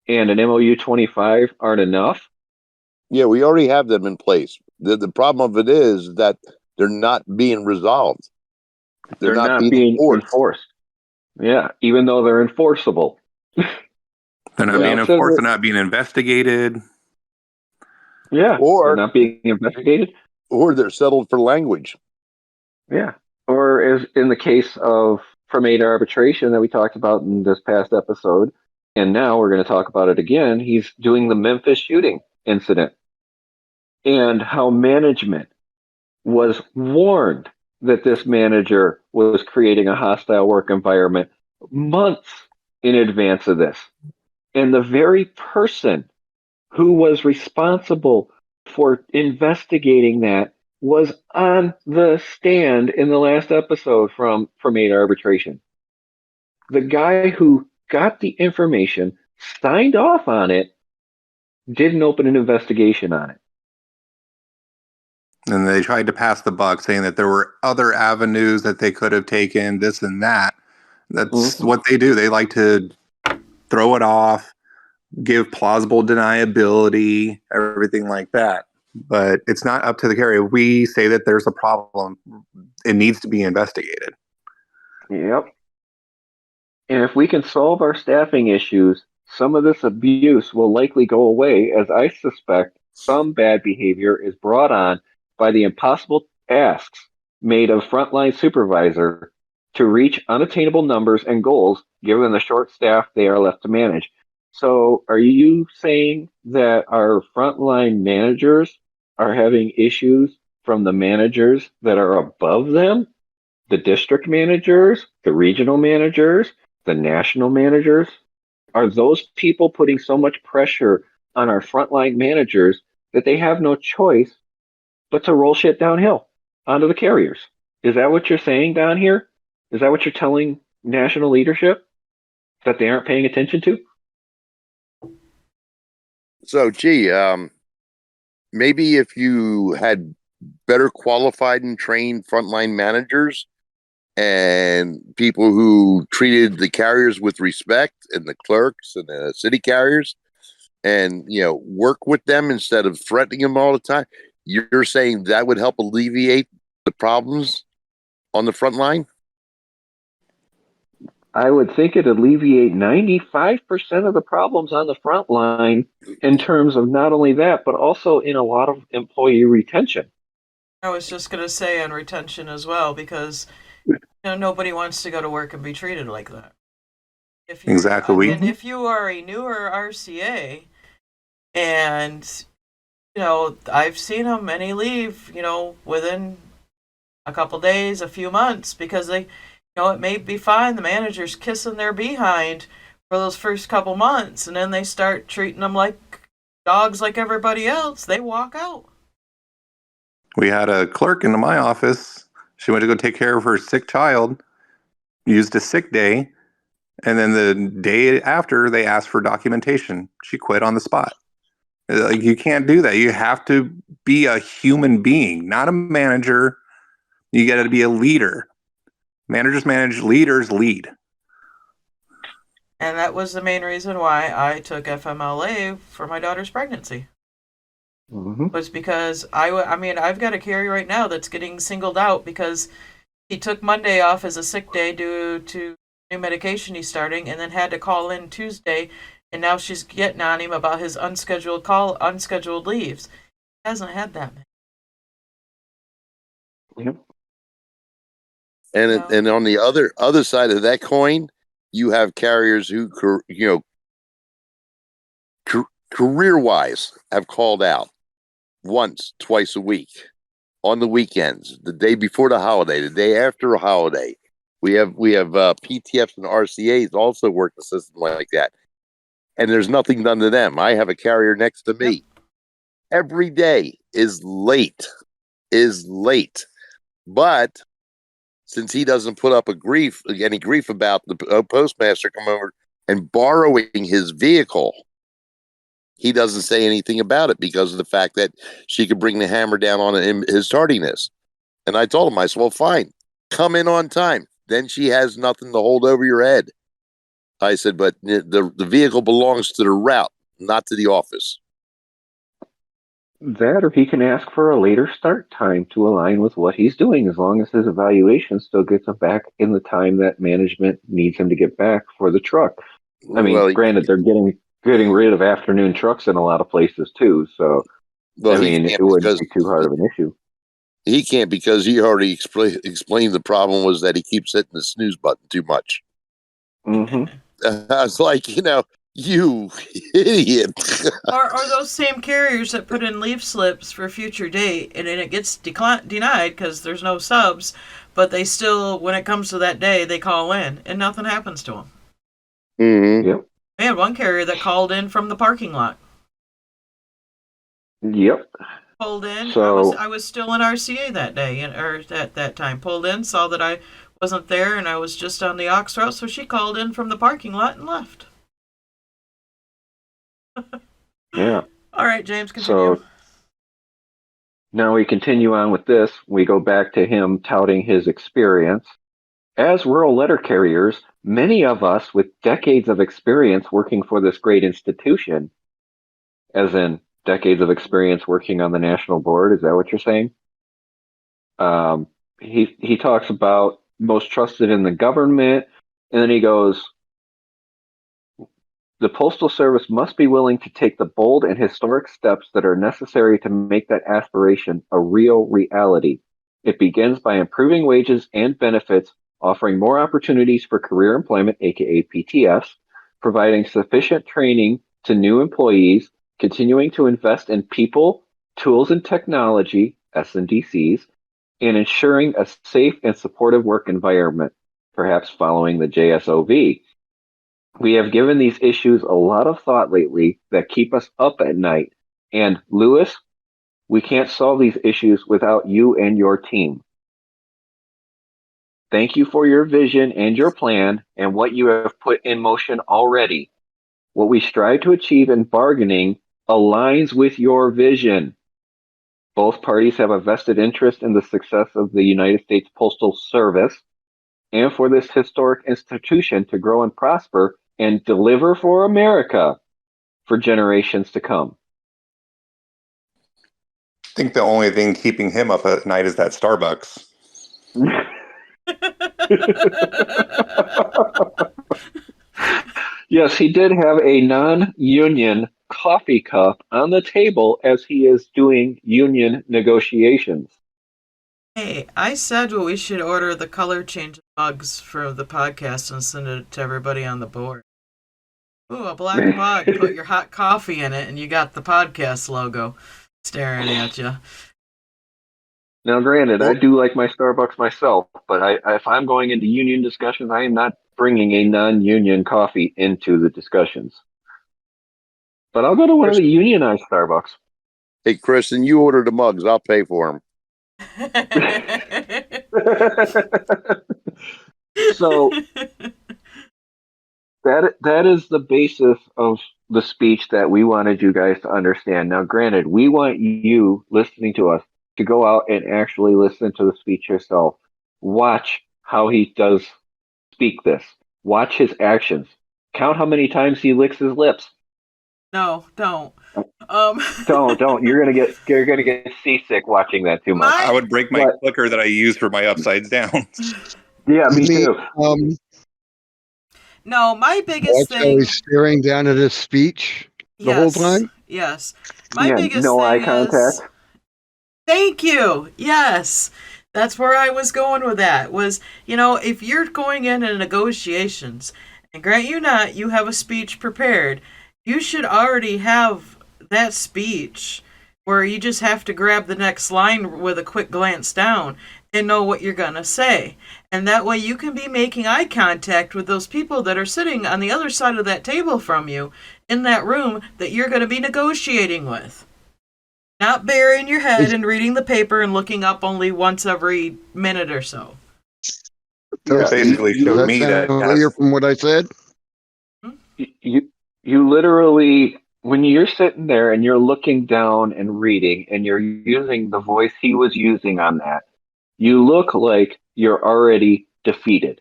and an MOU 25 aren't enough? Yeah, we already have them in place. The problem of it is that they're not being resolved. They're not being enforced. Yeah, even though they're enforceable. They're not being enforced. They're not being investigated. Yeah, they're not being investigated. Or they're settled for language. Yeah. Or as in the case of from aid arbitration that we talked about in this past episode, and now we're going to talk about it again, he's doing the Memphis shooting incident and how management was warned that this manager was creating a hostile work environment months in advance of this. And the very person who was responsible for investigating that was on the stand in the last episode from aid arbitration. The guy who got the information, signed off on it, didn't open an investigation on it. And they tried to pass the buck, saying that there were other avenues that they could have taken, this and that. That's what they do. They like to throw it off, give plausible deniability, everything like that. But it's not up to the carrier. We say that there's a problem. It needs to be investigated. Yep. And if we can solve our staffing issues, some of this abuse will likely go away, as I suspect some bad behavior is brought on by the impossible tasks made of frontline supervisor to reach unattainable numbers and goals given the short staff they are left to manage. So are you saying that our frontline managers are having issues from the managers that are above them? The district managers, the regional managers, the national managers? Are those people putting so much pressure on our frontline managers that they have no choice but to roll shit downhill onto the carriers? Is that what you're saying down here? Is that what you're telling national leadership that they aren't paying attention to? So, maybe if you had better qualified and trained frontline managers and people who treated the carriers with respect and the clerks and the city carriers and, work with them instead of threatening them all the time, you're saying that would help alleviate the problems on the front line? I would think it alleviate 95% of the problems on the front line in terms of not only that, but also in a lot of employee retention. I was just going to say on retention as well, because nobody wants to go to work and be treated like that. Exactly. And if you are a newer RCA, and I've seen them many leave, within a couple days, a few months, because they, it may be fine. The manager's kissing their behind for those first couple months, and then they start treating them like dogs, like everybody else. They walk out. We had a clerk in my office. She went to go take care of her sick child, used a sick day, and then the day after, they asked for documentation. She quit on the spot. Like, you can't do that. You have to be a human being, not a manager. You got to be a leader. Managers manage, leaders lead. And that was the main reason why I took FMLA for my daughter's pregnancy. Was because I mean, I've got a carrier right now that's getting singled out because he took Monday off as a sick day due to new medication he's starting, and then had to call in Tuesday, and now she's getting on him about his unscheduled leaves. He hasn't had that many. Yep. And on the other side of that coin, you have carriers who career wise have called out once, twice a week, on the weekends, the day before the holiday, the day after a holiday. We have PTFs and RCAs also work the system like that, and there's nothing done to them. I have a carrier next to me. Yep. Every day is late, but since he doesn't put up any grief about the postmaster coming over and borrowing his vehicle, he doesn't say anything about it because of the fact that she could bring the hammer down on his tardiness. And I told him, I said, well, fine, come in on time. Then she has nothing to hold over your head. I said, but the vehicle belongs to the route, not to the office. That, or he can ask for a later start time to align with what he's doing, as long as his evaluation still gets him back in the time that management needs him to get back for the truck. I mean, Well, granted, they're getting rid of afternoon trucks in a lot of places too, so I mean, it wouldn't be too hard of an issue. He can't because he already explained the problem was that he keeps hitting the snooze button too much. Mm-hmm. I was like, you idiot. Or those same carriers that put in leave slips for a future date, and then it gets denied because there's no subs, but they still, when it comes to that day, they call in, and nothing happens to them. Mm-hmm. Yep. I had one carrier that called in from the parking lot. Yep. Pulled in. So, I was still in RCA that day, or at that time. Pulled in, saw that I wasn't there, and I was just on the aux route, so she called in from the parking lot and left. yeah. All right, James, continue. So now we continue on with this. We go back to him touting his experience. As rural letter carriers, many of us with decades of experience working for this great institution, as in decades of experience working on the national board, is that what you're saying? He talks about most trusted in the government, and then he goes, the Postal Service must be willing to take the bold and historic steps that are necessary to make that aspiration a real reality. It begins by improving wages and benefits, offering more opportunities for career employment, aka PTS, providing sufficient training to new employees, continuing to invest in people, tools, and technology, S&DCs, and ensuring a safe and supportive work environment, perhaps following the JSOV. We have given these issues a lot of thought lately that keep us up at night. And Lewis, we can't solve these issues without you and your team. Thank you for your vision and your plan and what you have put in motion already. What we strive to achieve in bargaining aligns with your vision. Both parties have a vested interest in the success of the United States Postal Service and for this historic institution to grow and prosper and deliver for America for generations to come. I think the only thing keeping him up at night is that Starbucks. Yes, he did have a non-union coffee cup on the table as he is doing union negotiations. Hey, I said we should order the color change mugs for the podcast and send it to everybody on the board. Ooh, a black mug. Put your hot coffee in it, and you got the podcast logo staring at you. Now, granted, I do like my Starbucks myself, but if I'm going into union discussions, I am not bringing a non-union coffee into the discussions. But I'll go to one of the unionized Starbucks. Hey, Kristen, you order the mugs. I'll pay for them. So that is the basis of the speech that we wanted you guys to understand. Now, granted, we want you listening to us to go out and actually listen to the speech yourself. Watch how he does speak this. Watch his actions. Count how many times he licks his lips. No, don't. Don't. You're gonna get seasick watching that too much. I would break my But- clicker that I use for my upsides down. Yeah, me too. No, my biggest Watch how thing. he's staring down at his speech the whole time. Yes. My Yeah, biggest no eye thing contact. is. Thank you. Yes. That's where I was going with that. Was, if you're going into negotiations, and grant you not, you have a speech prepared, you should already have that speech where you just have to grab the next line with a quick glance down and know what you're going to say. And that way you can be making eye contact with those people that are sitting on the other side of that table from you in that room that you're going to be negotiating with. Not burying your head and reading the paper and looking up only once every minute or so. Yeah, Basically Does showed that me that sound familiar from what I said? you literally, when you're sitting there and you're looking down and reading and you're using the voice he was using on that, you look like you're already defeated.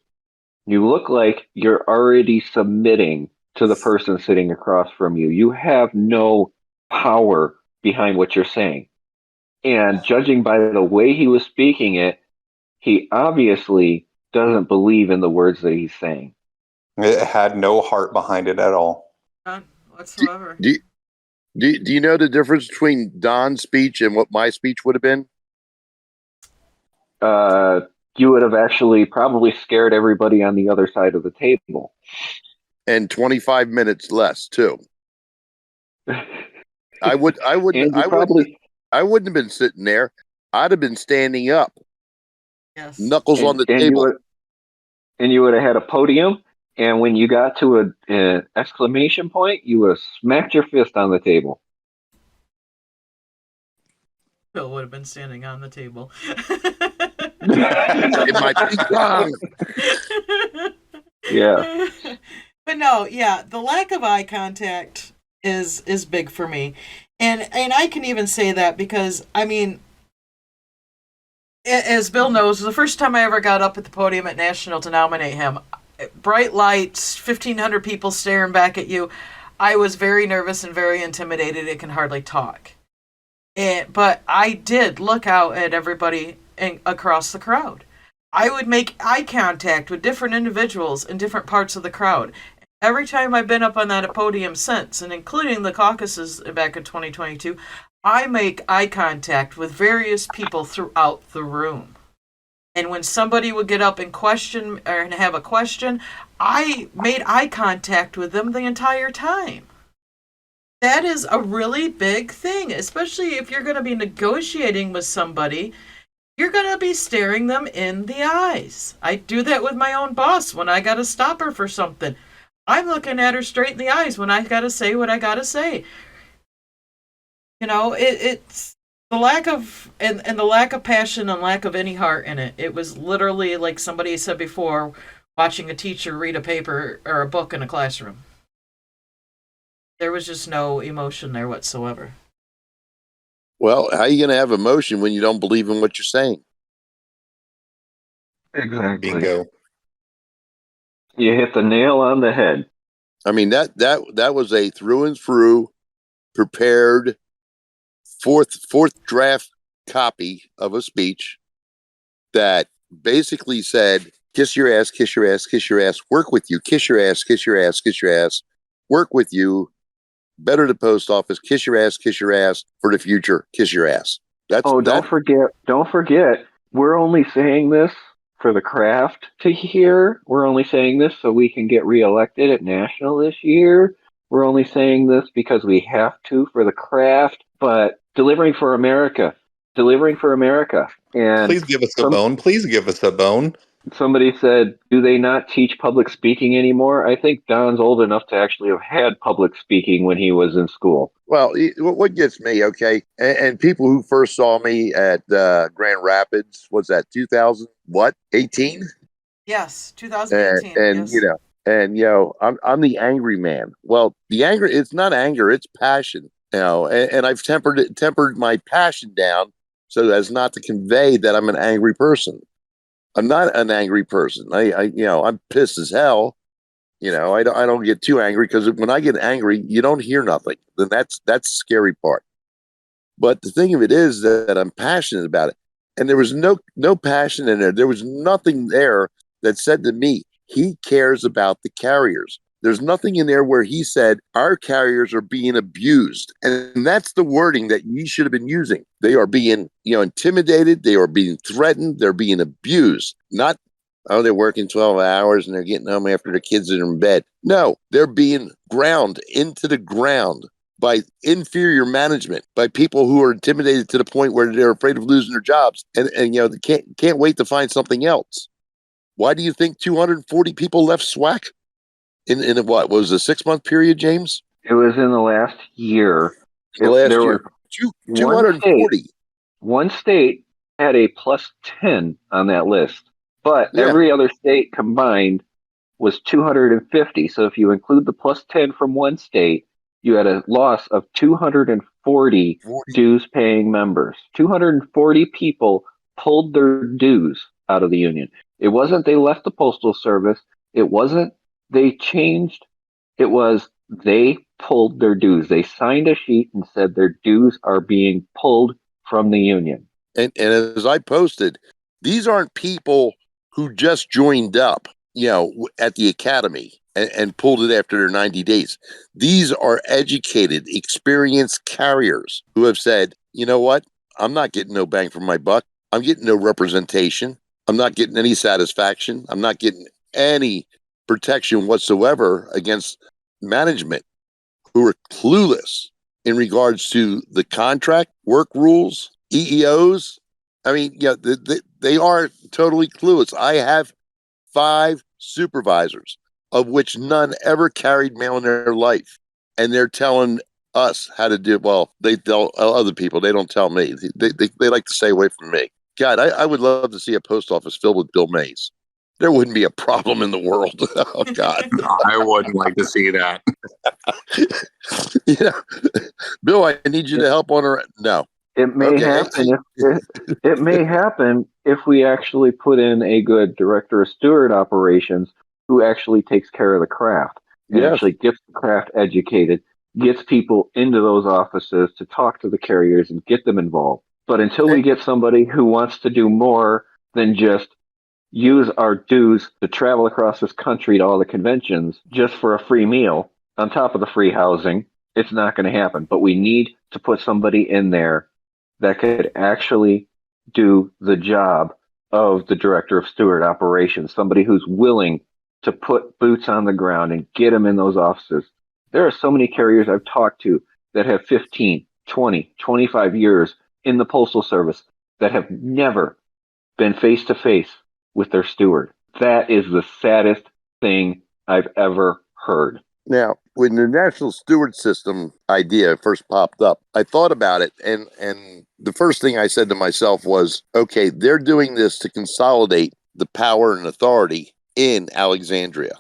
You look like you're already submitting to the person sitting across from you. You have no power behind what you're saying. And judging by the way he was speaking it, he obviously doesn't believe in the words that he's saying. it had no heart behind it at all. None whatsoever. Do you know the difference between Don's speech and what my speech would have been? You would have actually probably scared everybody on the other side of the table. And 25 minutes less too. I wouldn't have been sitting there. I'd have been standing up, Yes. knuckles on the table. You would have had a podium, and when you got to an exclamation point, you would have smacked your fist on the table. Bill would have been standing on the table. In my ping pong. Yeah. But no, yeah, the lack of eye contact is big for me. And I can even say that because, I mean, as Bill knows, the first time I ever got up at the podium at National to nominate him, bright lights, 1,500 people staring back at you, I was very nervous and very intimidated. I can hardly talk. But I did look out at everybody across the crowd. I would make eye contact with different individuals in different parts of the crowd. Every time I've been up on that podium since, and including the caucuses back in 2022, I make eye contact with various people throughout the room. And when somebody would get up and question or have a question, I made eye contact with them the entire time. That is a really big thing, especially if you're going to be negotiating with somebody. You're going to be staring them in the eyes. I do that with my own boss when I got to stop her for something. I'm looking at her straight in the eyes when I got to say what I got to say. It's the lack of and the lack of passion and lack of any heart in it. It was literally like somebody said before, watching a teacher read a paper or a book in a classroom. There was just no emotion there whatsoever. Well, how are you going to have emotion when you don't believe in what you're saying? Exactly. Bingo. You hit the nail on the head. I mean, that was a through and through prepared fourth draft copy of a speech that basically said, kiss your ass, kiss your ass, kiss your ass, work with you, kiss your ass, kiss your ass, kiss your ass, work with you, better the post office, kiss your ass for the future, kiss your ass. Don't forget, we're only saying this for the craft to hear. We're only saying this so we can get reelected at national this year. We're only saying this because we have to for the craft, but delivering for America. And Please give us a bone. Please give us a bone. somebody said, do they not teach public speaking anymore? I think Don's old enough to actually have had public speaking when he was in school. Well, what gets me, okay, and people who first saw me at Grand Rapids, was that 2018? Yes, 2018. And yes. I'm the angry man. Well, it's not anger, it's passion. And I've tempered my passion down so as not to convey that I'm an angry person. I'm not an angry person. I'm pissed as hell. I don't get too angry because when I get angry, you don't hear nothing. Then that's the scary part. But the thing of it is that I'm passionate about it. And there was no passion in there. There was nothing there that said to me, he cares about the carriers. There's nothing in there where he said, our carriers are being abused. And that's the wording that you should have been using. They are being, intimidated. They are being threatened. They're being abused. Not, oh, they're working 12 hours and they're getting home after their kids are in bed. No, they're being ground into the ground by inferior management, by people who are intimidated to the point where they're afraid of losing their jobs, and they can't wait to find something else. Why do you think 240 people left SWAC in what was a 6-month period, James? It was in the last year. Last year, 240. One state had a plus 10 on that list, but Yeah. every other state combined was 250. So if you include the plus 10 from one state, you had a loss of 240 dues paying members. 240 people pulled their dues out of the union. It wasn't they left the Postal Service. It wasn't they changed. It was they pulled their dues. They signed a sheet and said their dues are being pulled from the union. And as I posted, these aren't people who just joined up, at the academy and pulled it after their 90 days. These are educated, experienced carriers who have said, you know what? I'm not getting no bang for my buck. I'm getting no representation. I'm not getting any satisfaction. I'm not getting any protection whatsoever against management who are clueless in regards to the contract, work rules, EEOs. I mean, they are totally clueless. I have 5 supervisors, of which none ever carried mail in their life. And they're telling us how to do it. Well, they tell other people. They don't tell me. They like to stay away from me. God, I would love to see a post office filled with Bill Mays. There wouldn't be a problem in the world. Oh, God. I wouldn't like to see that. Bill, I need you to help on her. No. It may happen it may happen if we actually put in a good director of steward operations who actually takes care of the craft and actually gets the craft educated, gets people into those offices to talk to the carriers and get them involved. But until we get somebody who wants to do more than just use our dues to travel across this country to all the conventions just for a free meal on top of the free housing, it's not going to happen. But we need to put somebody in there that could actually do the job of the director of steward operations, somebody who's willing to put boots on the ground and get them in those offices. There are so many carriers I've talked to that have 15, 20, 25 years in the Postal Service that have never been face to face with their steward. That is the saddest thing I've ever heard. Now, when the national steward system idea first popped up, I thought about it, and the first thing I said to myself was, okay, they're doing this to consolidate the power and authority in Alexandria.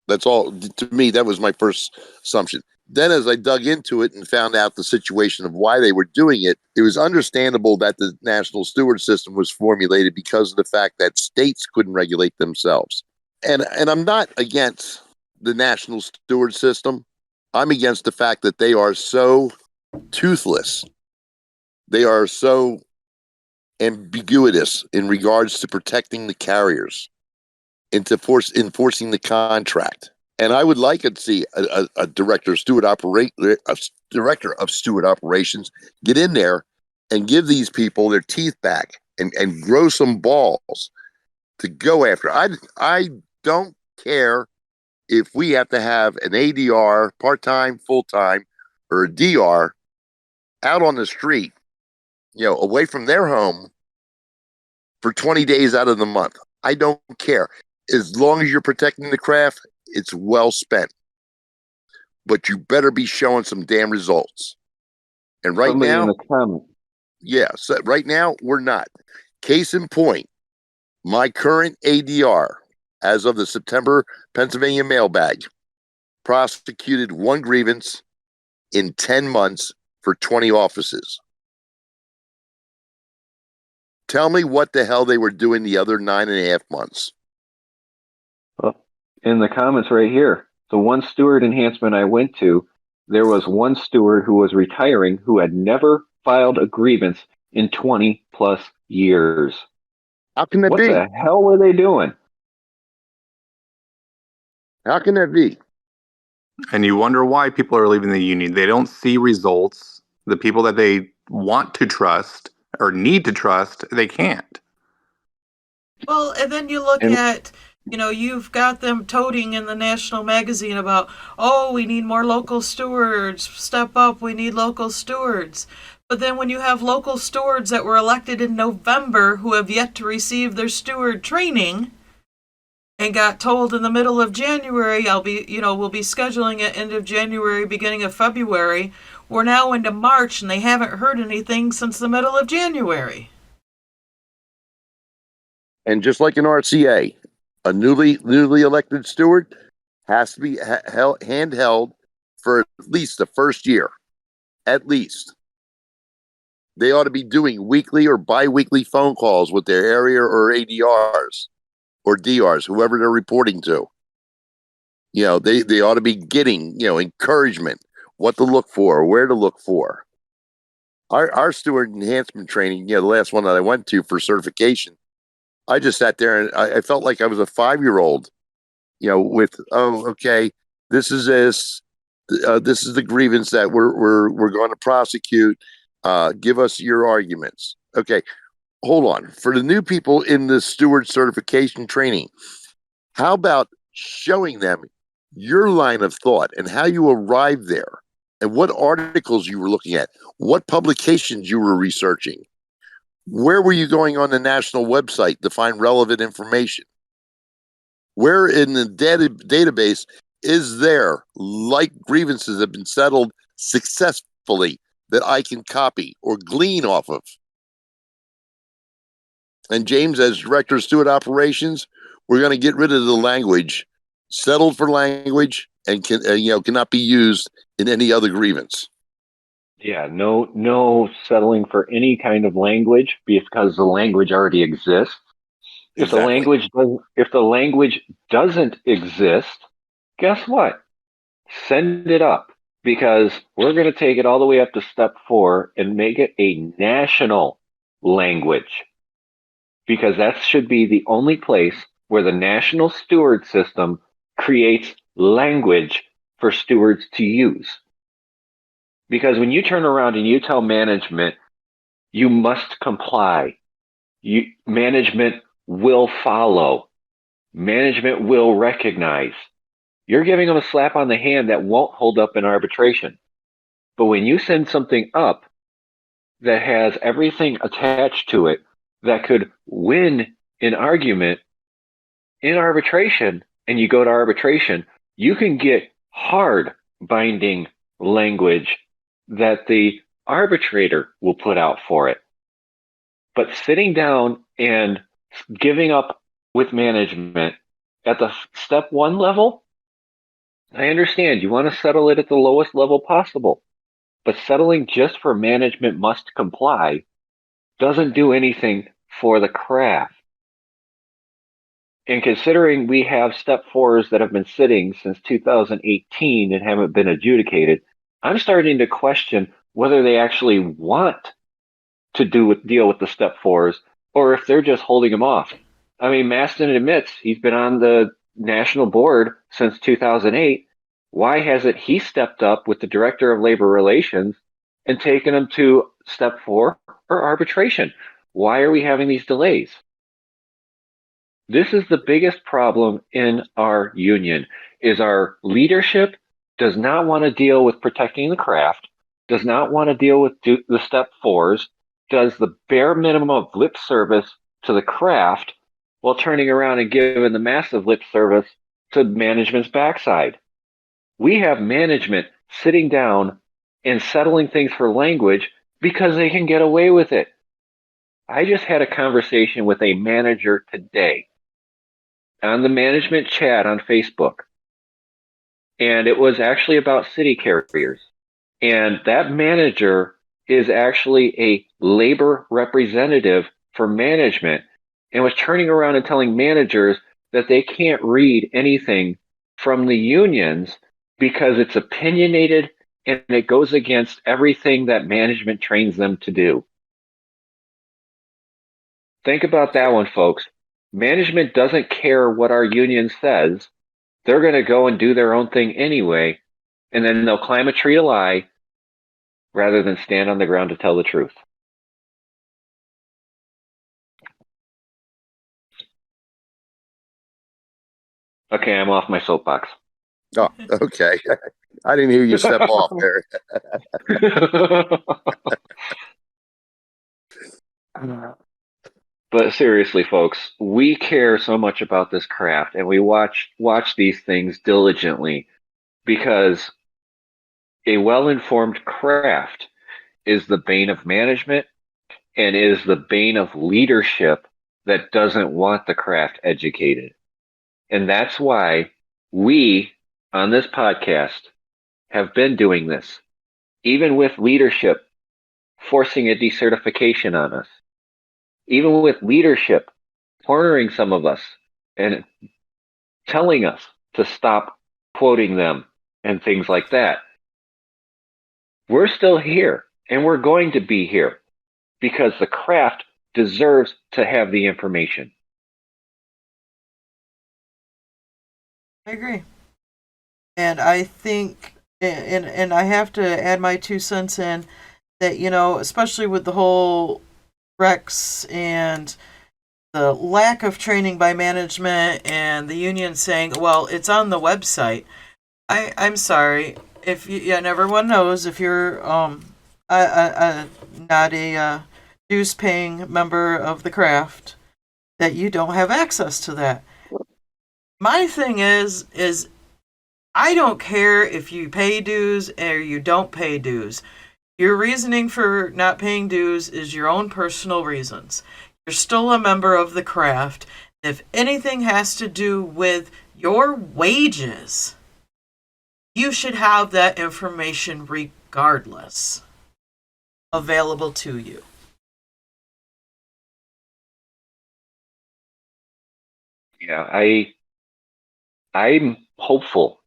That's all. To me, that was my first assumption. Then as I dug into it and found out the situation of why they were doing it, it was understandable that the national steward system was formulated because of the fact that states couldn't regulate themselves. And I'm not against the national steward system. I'm against the fact that they are so toothless. They are so ambiguous in regards to protecting the carriers and to enforcing the contract. And I would like to see a director of steward operations get in there and give these people their teeth back and grow some balls to go after. I don't care if we have to have an ADR, part-time, full-time, or a DR out on the street, away from their home for 20 days out of the month. I don't care. As long as you're protecting the craft, it's well spent. But you better be showing some damn results. And right Somebody now, in the comment. so right now, we're not. Case in point, my current ADR, as of the September Pennsylvania mailbag, prosecuted 1 grievance in 10 months for 20 offices. Tell me what the hell they were doing the other 9.5 months. Well, in the comments right here. The one steward enhancement I went to, there was one steward who was retiring who had never filed a grievance in 20 plus years. How can that What be? the hell were they doing? How can that be? And you wonder why people are leaving the union. They don't see results. The people that they want to trust or need to trust, they can't. Well, and then you look And at, you've got them toting in the national magazine about, oh, we need more local stewards, step up, we need local stewards. But then when you have local stewards that were elected in November who have yet to receive their steward training and got told in the middle of January, we'll be scheduling it end of January, beginning of February. We're now into March and they haven't heard anything since the middle of January. And just like an RCA, a newly elected steward has to be handheld for at least the first year. At least. They ought to be doing weekly or bi-weekly phone calls with their area or ADRs or DRs, whoever they're reporting to. They ought to be getting, encouragement, what to look for, where to look for. Our steward enhancement training, the last one that I went to for certification, I just sat there and I felt like I was a 5-year-old, with, oh, okay, this is this is the grievance that we're going to prosecute. Give us your arguments. Okay, hold on. For the new people in the steward certification training, how about showing them your line of thought and how you arrived there and what articles you were looking at, what publications you were researching? Where were you going on the national website to find relevant information? Where in the database is there like grievances have been settled successfully that I can copy or glean off of? And James, as Director of Steward Operations, we're going to get rid of the language, settled for language, and cannot be used in any other grievance. yeah, no settling for any kind of language because the language already exists. Exactly. If the language doesn't exist, guess what? Send it up because we're going to take it all the way up to step 4 and make it a national language because that should be the only place where the national steward system creates language for stewards to use. Because when you turn around and you tell management, you must comply, management will follow, management will recognize, you're giving them a slap on the hand that won't hold up in arbitration. But when you send something up that has everything attached to it that could win an argument in arbitration, and you go to arbitration, you can get hard binding language that the arbitrator will put out for it. But sitting down and giving up with management at the step 1 level, I understand you want to settle it at the lowest level possible, but settling just for management must comply doesn't do anything for the craft. And considering we have step 4s that have been sitting since 2018 and haven't been adjudicated, I'm starting to question whether they actually want to deal with the step 4s or if they're just holding them off. I mean, Maston admits he's been on the national board since 2008. Why hasn't he stepped up with the Director of Labor Relations and taken them to step 4 or arbitration? Why are we having these delays? This is the biggest problem in our union, is our leadership does not want to deal with protecting the craft, does not want to deal with the step 4s, does the bare minimum of lip service to the craft while turning around and giving the massive lip service to management's backside. We have management sitting down and settling things for language because they can get away with it. I just had a conversation with a manager today on the management chat on Facebook. And it was actually about city carriers. And that manager is actually a labor representative for management and was turning around and telling managers that they can't read anything from the unions because it's opinionated and it goes against everything that management trains them to do. Think about that one, folks. Management doesn't care what our union says. They're going to go and do their own thing anyway, and then they'll climb a tree to lie rather than stand on the ground to tell the truth. Okay, I'm off my soapbox. Oh, okay. I didn't hear you step off there. But seriously, folks, we care so much about this craft, and we watch these things diligently because a well-informed craft is the bane of management and is the bane of leadership that doesn't want the craft educated. And that's why we on this podcast have been doing this, even with leadership forcing a decertification on us, even with leadership cornering some of us and telling us to stop quoting them and things like that. We're still here and we're going to be here because the craft deserves to have the information. I agree. And I think, and I have to add my 2 cents in that, especially with the whole Rex and the lack of training by management and the union saying, well, it's on the website. I'm sorry. If you, and everyone knows if you're not a dues paying member of the craft, that you don't have access to that. My thing is I don't care if you pay dues or you don't pay dues. Your reasoning for not paying dues is your own personal reasons. You're still a member of the craft. If anything has to do with your wages, you should have that information regardless available to you. Yeah, I'm hopeful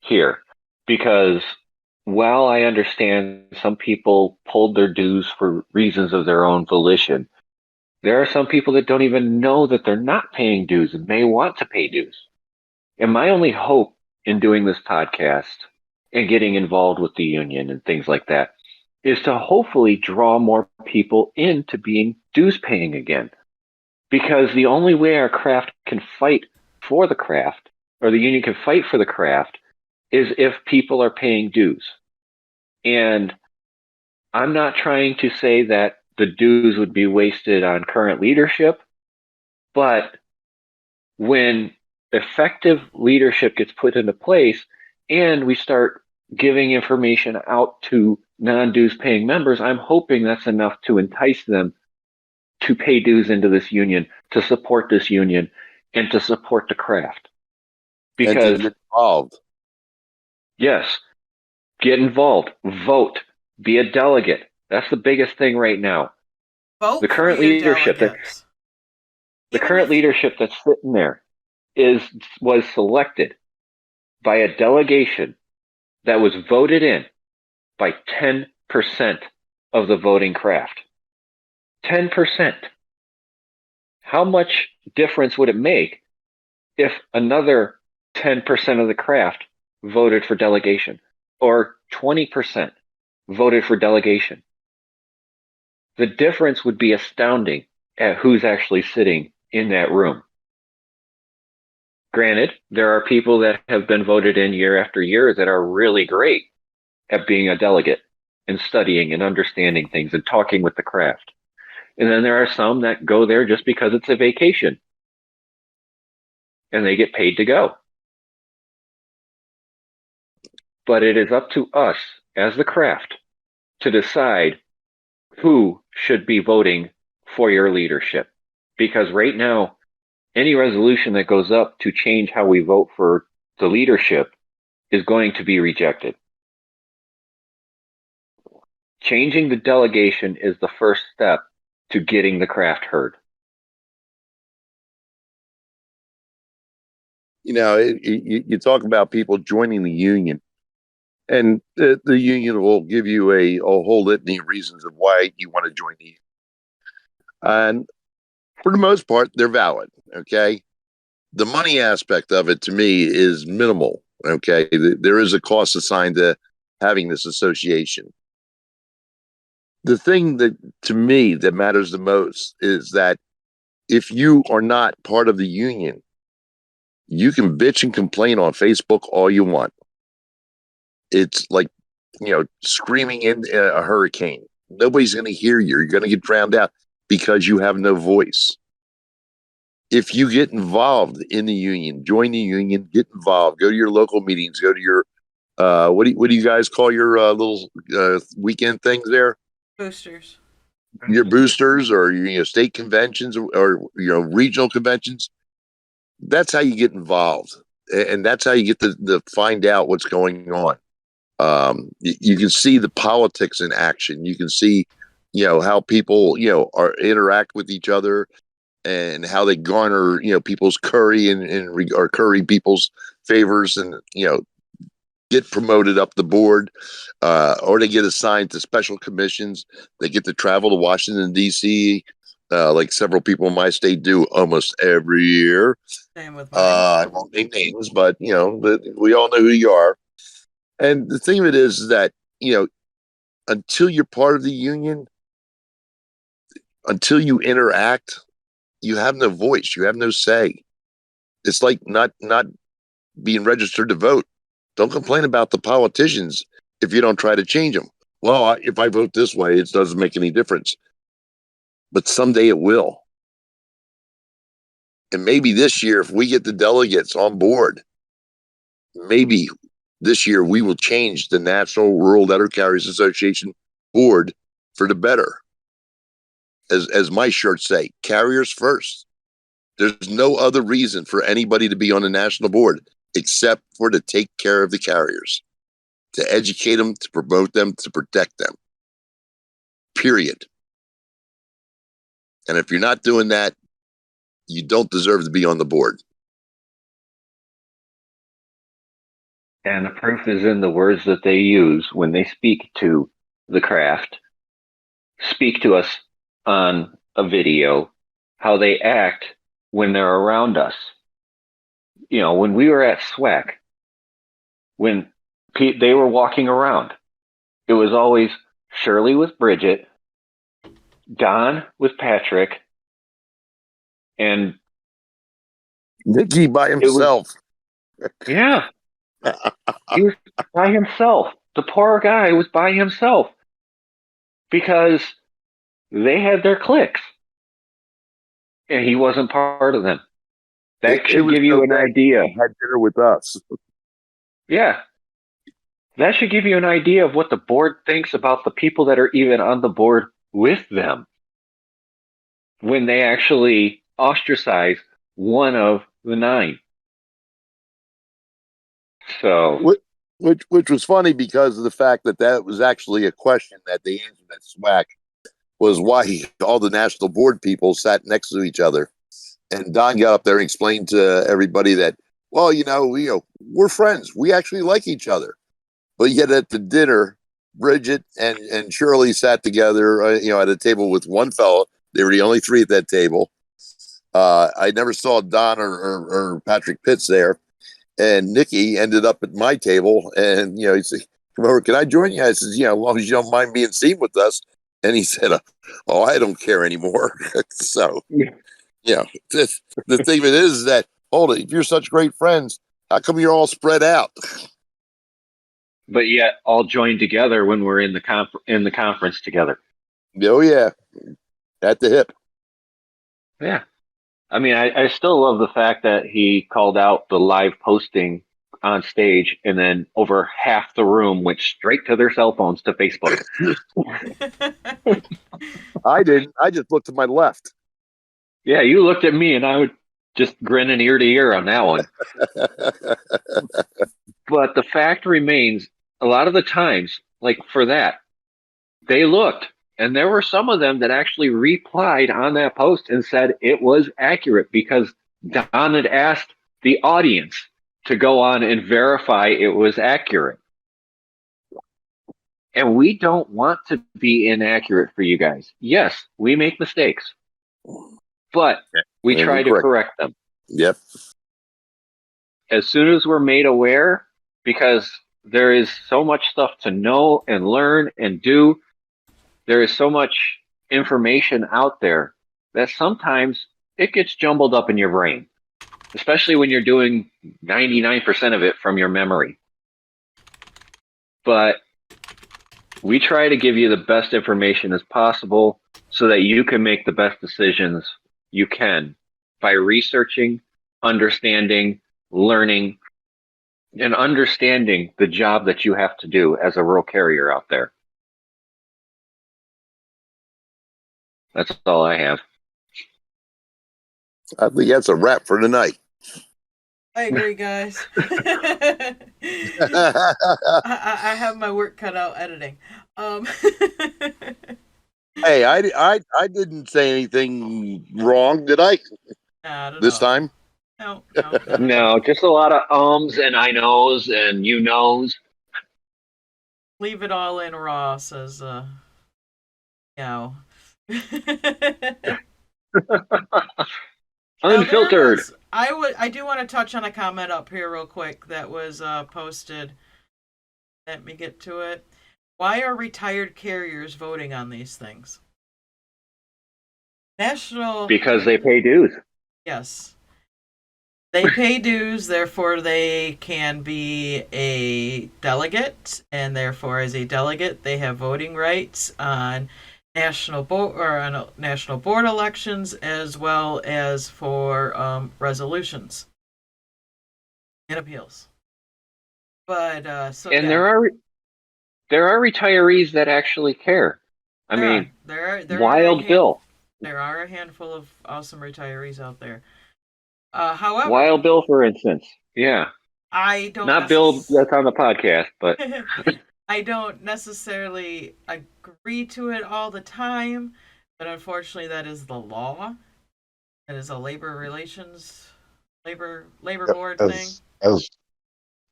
here because while I understand some people pulled their dues for reasons of their own volition, there are some people that don't even know that they're not paying dues and may want to pay dues. And my only hope in doing this podcast and getting involved with the union and things like that is to hopefully draw more people into being dues paying again. Because the only way our craft can fight for the craft, or the union can fight for the craft, is if people are paying dues. And I'm not trying to say that the dues would be wasted on current leadership, but when effective leadership gets put into place and we start giving information out to non-dues paying members, I'm hoping that's enough to entice them to pay dues into this union, to support this union, and to support the craft. Because, and to get involved. yes, get involved, vote, be a delegate. That's the biggest thing right now. Vote The current for your leadership delegates. the Even current if- leadership that's sitting there was selected by a delegation that was voted in by 10% of the voting craft. 10%. How much difference would it make if another 10% of the craft voted for delegation or 20% voted for delegation? The difference would be astounding at who's actually sitting in that room. Granted, there are people that have been voted in year after year that are really great at being a delegate and studying and understanding things and talking with the craft. And then there are some that go there just because it's a vacation and they get paid to go. But it is up to us as the craft to decide who should be voting for your leadership. Because right now, any resolution that goes up to change how we vote for the leadership is going to be rejected. Changing the delegation is the first step to getting the craft heard. you talk about people joining the union, and the union will give you a whole litany of reasons of why you want to join the union. And for the most part, they're valid. Okay. The money aspect of it to me is minimal. Okay. There is a cost assigned to having this association. The thing that to me that matters the most is that if you are not part of the union, you can bitch and complain on Facebook all you want. It's like, screaming in a hurricane. Nobody's going to hear you. You're going to get drowned out because you have no voice. If you get involved in the union, join the union, get involved, go to your local meetings, go to your, what do you guys call your little weekend things there? Boosters. Your boosters or your state conventions or regional conventions. That's how you get involved, and that's how you get to find out what's going on. You can see the politics in action. You can see, how people, interact with each other and how they garner, people's curry or curry people's favors and, get promoted up the board, or they get assigned to special commissions. They get to travel to Washington, D.C., like several people in my state do almost every year. Same with mine. I won't name names, but, we all know who you are. And the thing of it is that, until you're part of the union, until you interact, you have no voice. You have no say. It's like not being registered to vote. Don't complain about the politicians if you don't try to change them. Well, if I vote this way, it doesn't make any difference. But someday it will. And maybe this year, if we get the delegates on board, maybe this year we will change the National Rural Letter Carriers Association board for the better. As my shirts say, carriers first. There's no other reason for anybody to be on the national board except for to take care of the carriers, to educate them, to promote them, to protect them. Period. And if you're not doing that, you don't deserve to be on the board. And the proof is in the words that they use when they speak to the craft, speak to us on a video, how they act when they're around us. When we were at SWAC, when they were walking around, it was always Shirley with Bridget, Don with Patrick, and Nikki by himself. Yeah. He was by himself. The poor guy was by himself because they had their cliques and he wasn't part of them. That should give you an idea. Had dinner with us. Yeah. That should give you an idea of what the board thinks about the people that are even on the board with them when they actually ostracize one of the 9. So, which was funny because of the fact that was actually a question that they answered at SWAC, was why all the national board people sat next to each other. And Don got up there and explained to everybody that, well, we're friends. We actually like each other. But yet at the dinner, Bridget and Shirley sat together, at a table with one fellow. They were the only 3 at that table. I never saw Don or Patrick Pitts there. And Nikki ended up at my table, and he said, "Come over, can I join you?" I said, "As long as you don't mind being seen with us." And he said, "Oh, I don't care anymore." So, the thing of it is that, hold it, if you're such great friends, how come you're all spread out? But yet all joined together when we're in the conference together. Oh yeah, at the hip. Yeah. I mean, I still love the fact that he called out the live posting on stage, and then over half the room went straight to their cell phones to Facebook. I didn't. I just looked to my left. Yeah, you looked at me, and I would just grinning ear to ear on that one. But the fact remains, a lot of the times, like for that, they looked. And there were some of them that actually replied on that post and said it was accurate because Don had asked the audience to go on and verify it was accurate. And we don't want to be inaccurate for you guys. Yes, we make mistakes, but we And try to correct them. Yep. As soon as we're made aware, because there is so much stuff to know and learn and do, there is so much information out there that sometimes it gets jumbled up in your brain, especially when you're doing 99% of it from your memory. But we try to give you the best information as possible so that you can make the best decisions you can by researching, understanding, learning, and understanding the job that you have to do as a rural carrier out there. That's all I have. I think that's a wrap for tonight. I agree, guys. I have my work cut out editing. Hey, I didn't say anything wrong, did I? I don't This know. time? No, not at No, all. just a lot of ums and I knows and you knows. Leave it all in raw, says Meow. Unfiltered. I do want to touch on a comment up here real quick that was posted. Let me get to it. Why are retired carriers voting on these things? Because they pay dues. Yes. They pay dues, therefore they can be a delegate, and therefore as a delegate they have voting rights on national board elections as well as for resolutions and appeals. But and there are retirees that actually care. I mean, Wild Bill. There are a handful of awesome retirees out there. However, Wild Bill, for instance. Yeah. I don't Not Bill that's on the podcast, but I don't necessarily agree to it all the time, but unfortunately that is the law. It is a labor board thing.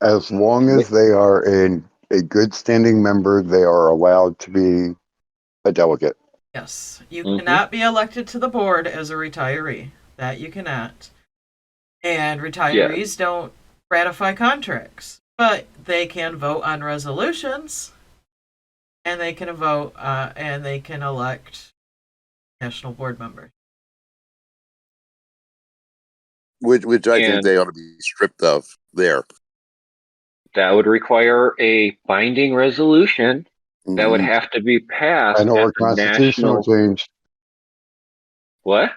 As long as they are a good standing member, they are allowed to be a delegate. Yes. You cannot be elected to the board as a retiree. That you cannot. And retirees don't ratify contracts, but they can vote on resolutions, and they can vote and they can elect national board members. Which I think they ought to be stripped of there. That would require a binding resolution that would have to be passed and or at the constitutional change. What?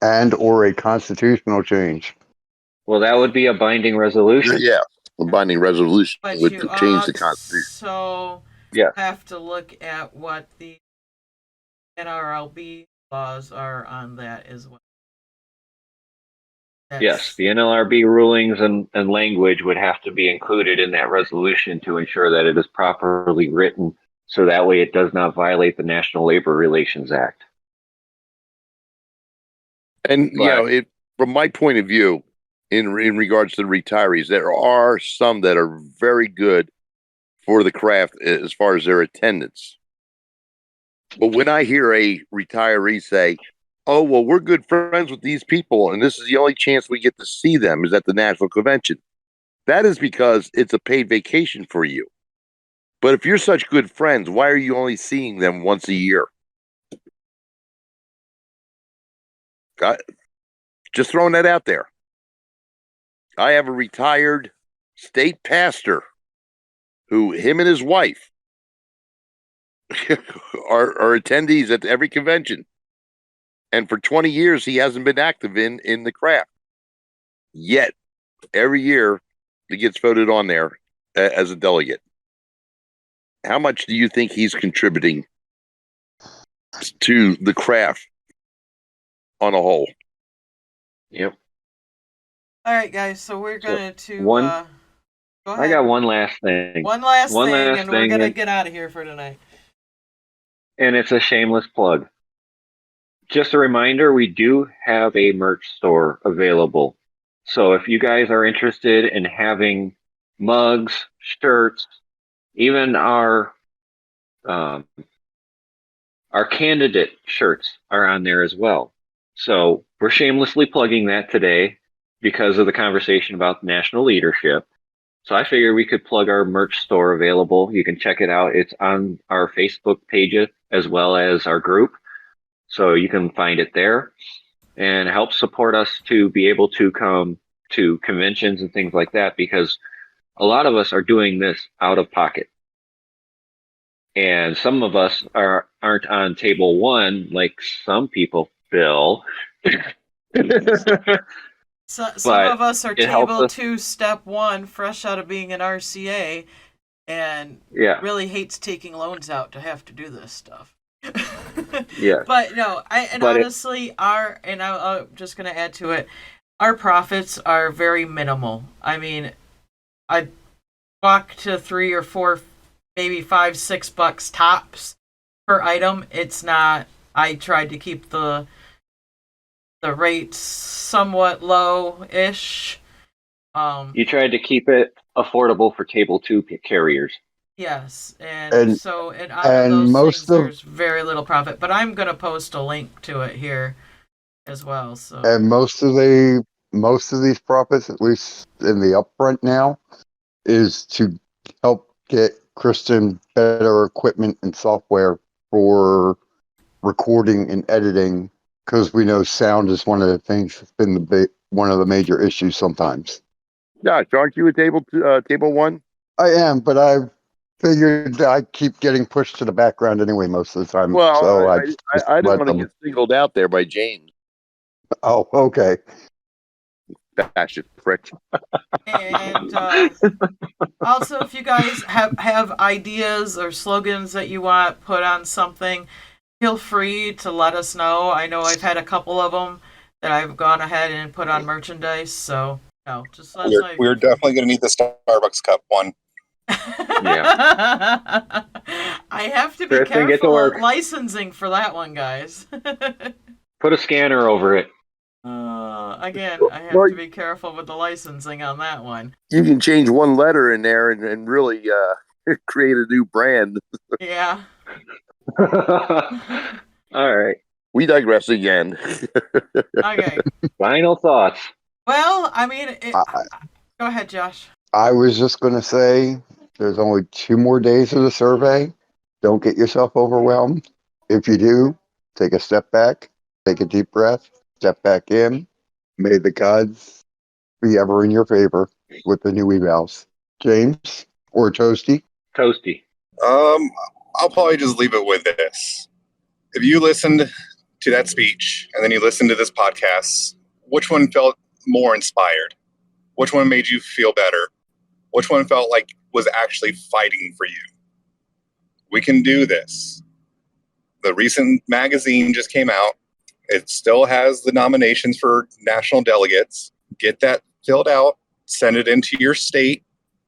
And or a constitutional change. Well, that would be a binding resolution. Yeah, a binding resolution But would you change the constitution. So have to look at what the NRLB laws are on that as well. Yes, the NLRB rulings and language would have to be included in that resolution to ensure that it is properly written, so that way it does not violate the National Labor Relations Act. And from my point of view, in regards to the retirees, there are some that are very good for the craft as far as their attendance. But when I hear a retiree say, "Oh, well, we're good friends with these people, and this is the only chance we get to see them is at the national convention," that is because it's a paid vacation for you. But if you're such good friends, why are you only seeing them once a year? Just throwing that out there. I have a retired state pastor who him and his wife are attendees at every convention. And for 20 years, he hasn't been active in the craft. Yet, every year, he gets voted on there as a delegate. How much do you think he's contributing to the craft on a whole? Yep. All right, guys. So we're going to go ahead. I got one last thing. One last thing, and we're going to get out of here for tonight. And it's a shameless plug. Just a reminder, we do have a merch store available. So if you guys are interested in having mugs, shirts, even um, our candidate shirts are on there as well. So we're shamelessly plugging that today because of the conversation about national leadership. So I figure we could plug our merch store available. You can check it out. It's on our Facebook page as well as our group. So you can find it there and help support us to be able to come to conventions and things like that, because a lot of us are doing this out of pocket. And some of us aren't on table one like some people, Bill. So, some But of us are it helps table us. 2, step 1, fresh out of being an RCA, and Yeah. really hates taking loans out to have to do this stuff. Yeah. But no, honestly, I'm just going to add to it, our profits are very minimal. I mean, I walk to 3 or 4, maybe $5-6 tops per item. It's not. I tried to keep the rates somewhat low-ish. You tried to keep it affordable for table two carriers. Yes, and And so out of and those things, most of there's very little profit. But I'm gonna post a link to it here as well. So and most of these profits, at least in the upfront now, is to help get Kristen better equipment and software for recording and editing, because we know sound is one of the things that's been one of the major issues sometimes. Josh, aren't you a table one? I am, but I figured I keep getting pushed to the background anyway most of the time, Well, so I I didn't let want to them. get singled out there by James. Oh, okay. Fascist prick. and also, if you guys have ideas or slogans that you want put on something, feel free to let us know. I know I've had a couple of them that I've gone ahead and put on merchandise. So no, just let us know. We're definitely going to need the Starbucks cup one. Yeah. I have to be Kristen, get to careful work. of licensing for that one, guys. Put a scanner over it. Again, I have to be careful with the licensing on that one. You can change one letter in there and really create a new brand. Yeah. All right. We digress again. Okay. Final thoughts. Well, I mean, go ahead, Josh. I was just going to say there's only 2 more days of the survey. Don't get yourself overwhelmed. If you do, take a step back, take a deep breath, step back in. May the gods be ever in your favor with the new emails. James or Toasty? Toasty. I'll probably just leave it with this. If you listened to that speech and then you listened to this podcast, which one felt more inspired? Which one made you feel better? Which one felt like was actually fighting for you? We can do this. The recent magazine just came out. It still has the nominations for national delegates. Get that filled out, send it into your state,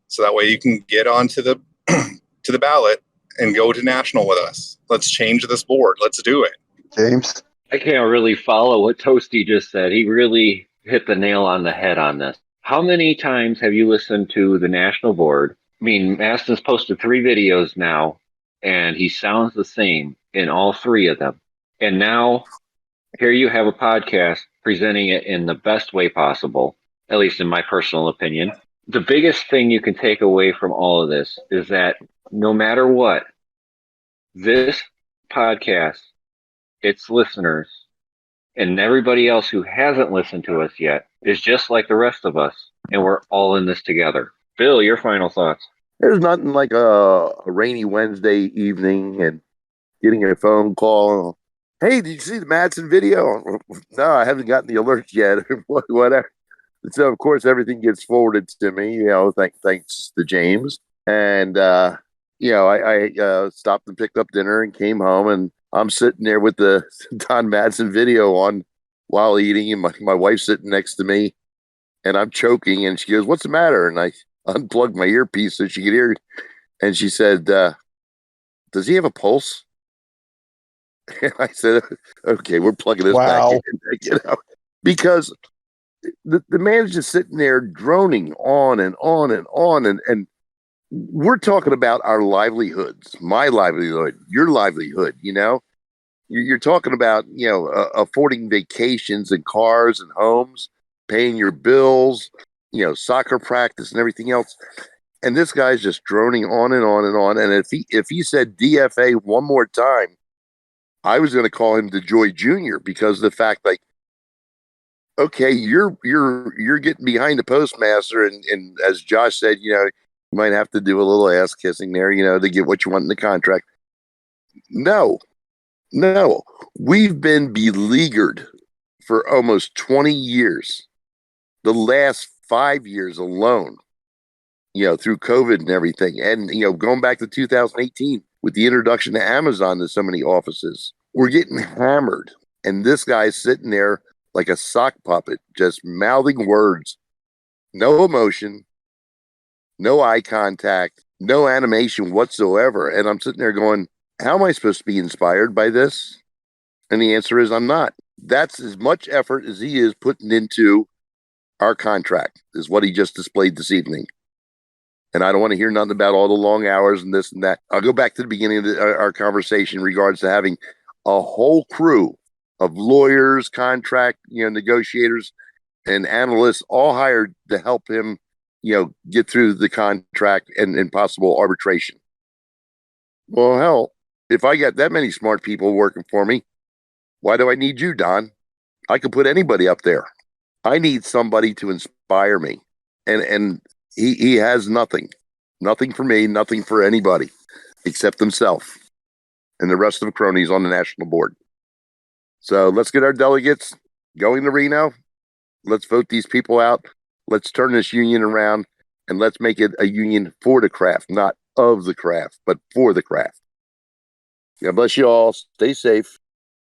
so that way you can get onto the to the ballot and go to national with us. Let's change this board. Let's do it. James? I can't really follow what Toasty just said. He really hit the nail on the head on this. How many times have you listened to the national board? I mean, Maston's posted 3 videos now, and he sounds the same in all 3 of them. And now here you have a podcast presenting it in the best way possible, at least in my personal opinion. The biggest thing you can take away from all of this is that no matter what, this podcast, its listeners, and everybody else who hasn't listened to us yet is just like the rest of us, and we're all in this together. Bill, your final thoughts. There's nothing like a rainy Wednesday evening and getting a phone call. Hey, did you see the Madsen video? No, I haven't gotten the alert yet. Whatever. So of course everything gets forwarded to me. Thanks to James. And I stopped and picked up dinner and came home, and I'm sitting there with the Don Madsen video on while eating, and my wife's sitting next to me, and I'm choking, and she goes, "What's the matter?" And I unplugged my earpiece so she could hear, and she said, "Does he have a pulse?" And I said, "Okay, we're plugging this back Wow. in," because the man's just sitting there droning on and on and on, and we're talking about our livelihoods, my livelihood, your livelihood. You're talking about affording vacations and cars and homes, paying your bills, soccer practice and everything else. And this guy's just droning on and on and on. And if he said DFA one more time, I was going to call him DeJoy Jr. because of the fact, like, okay, you're getting behind the postmaster, and as Josh said, you might have to do a little ass kissing there, to get what you want in the contract. No, no, we've been beleaguered for almost 20 years. The last 5 years alone, through COVID and everything. And, going back to 2018 with the introduction to Amazon to so many offices, we're getting hammered. And this guy's sitting there like a sock puppet, just mouthing words, no emotion, no eye contact, no animation whatsoever. And I'm sitting there going, how am I supposed to be inspired by this? And the answer is I'm not. That's as much effort as he is putting into our contract, is what he just displayed this evening. And I don't want to hear nothing about all the long hours and this and that. I'll go back to the beginning of our conversation in regards to having a whole crew of lawyers, contract, negotiators, and analysts all hired to help him, get through the contract and possible arbitration. Well, hell, if I got that many smart people working for me, why do I need you, Don? I could put anybody up there. I need somebody to inspire me. And he has nothing for me, nothing for anybody except himself and the rest of the cronies on the national board. So let's get our delegates going to Reno. Let's vote these people out. Let's turn this union around, and let's make it a union for the craft, not of the craft, but for the craft. God bless you all. Stay safe.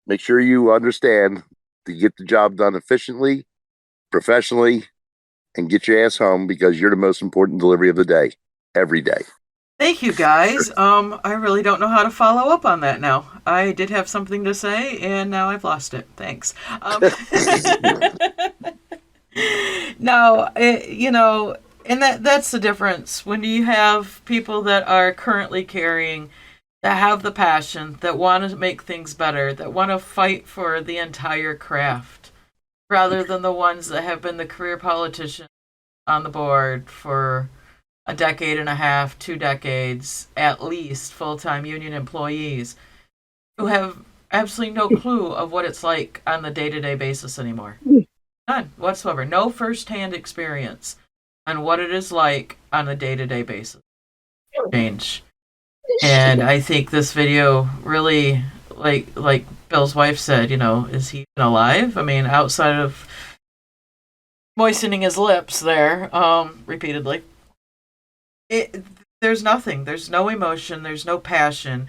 Make sure you understand to get the job done efficiently, professionally, and get your ass home, because you're the most important delivery of the day, every day. Thank you, guys. I really don't know how to follow up on that now. I did have something to say, and now I've lost it. Thanks. No, and that's the difference. When you have people that are currently carrying, that have the passion, that want to make things better, that want to fight for the entire craft, rather than the ones that have been the career politicians on the board for a decade and a half, 2 decades, at least, full-time union employees who have absolutely no clue of what it's like on the day-to-day basis anymore. None whatsoever. No first-hand experience on what it is like on a day-to-day basis. Change. And I think this video really, like Bill's wife said, is he even alive? I mean, outside of moistening his lips there, repeatedly, there's nothing. There's no emotion. There's no passion.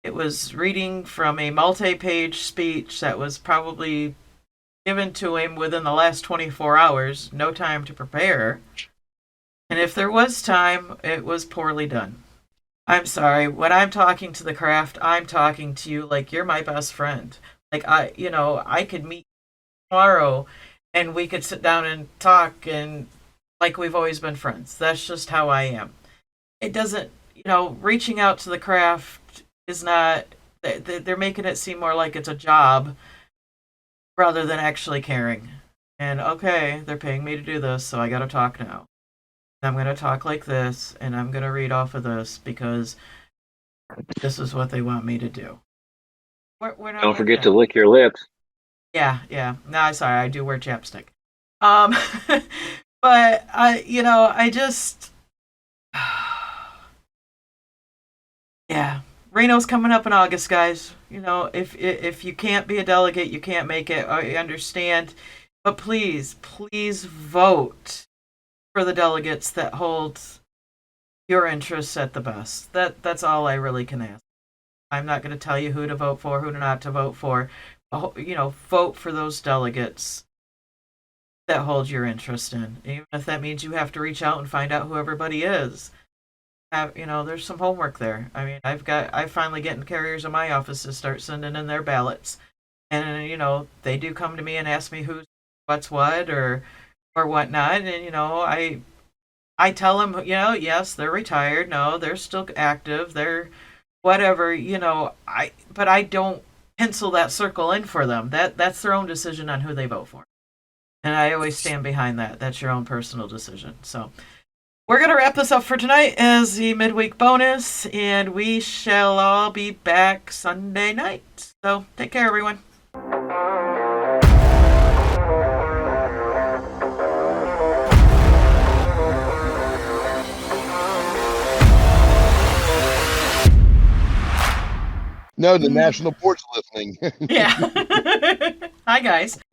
It was reading from a multi-page speech that was probably given to him within the last 24 hours. No time to prepare. And if there was time, it was poorly done. I'm sorry. When I'm talking to the craft, I'm talking to you like you're my best friend. Like I could meet tomorrow and we could sit down and talk and like we've always been friends. That's just how I am. It doesn't, reaching out to the craft is not, they're making it seem more like it's a job rather than actually caring. And okay, they're paying me to do this, so I gotta talk now. I'm going to talk like this, and I'm going to read off of this because this is what they want me to do. We're not Don't forget to lick your lips. Yeah. No, sorry, I do wear chapstick. But I just, yeah. Reno's coming up in August, guys. If you can't be a delegate, you can't make it. I understand, but please vote for the delegates that hold your interests at the best. That's all I really can ask. I'm not going to tell you who to vote for, who not to vote for. Vote for those delegates that hold your interest in. Even if that means you have to reach out and find out who everybody is. There's some homework there. I mean, I finally getting carriers in my office to start sending in their ballots. And, they do come to me and ask me who's what's what or whatnot. And, you know, I tell them, you know, yes, they're retired. No, they're still active. They're whatever, you know, but I don't pencil that circle in for them. That's their own decision on who they vote for. And I always stand behind that. That's your own personal decision. So we're going to wrap this up for tonight as the midweek bonus, and we shall all be back Sunday night. So take care, everyone. No, the national board's listening. Yeah. Hi, guys.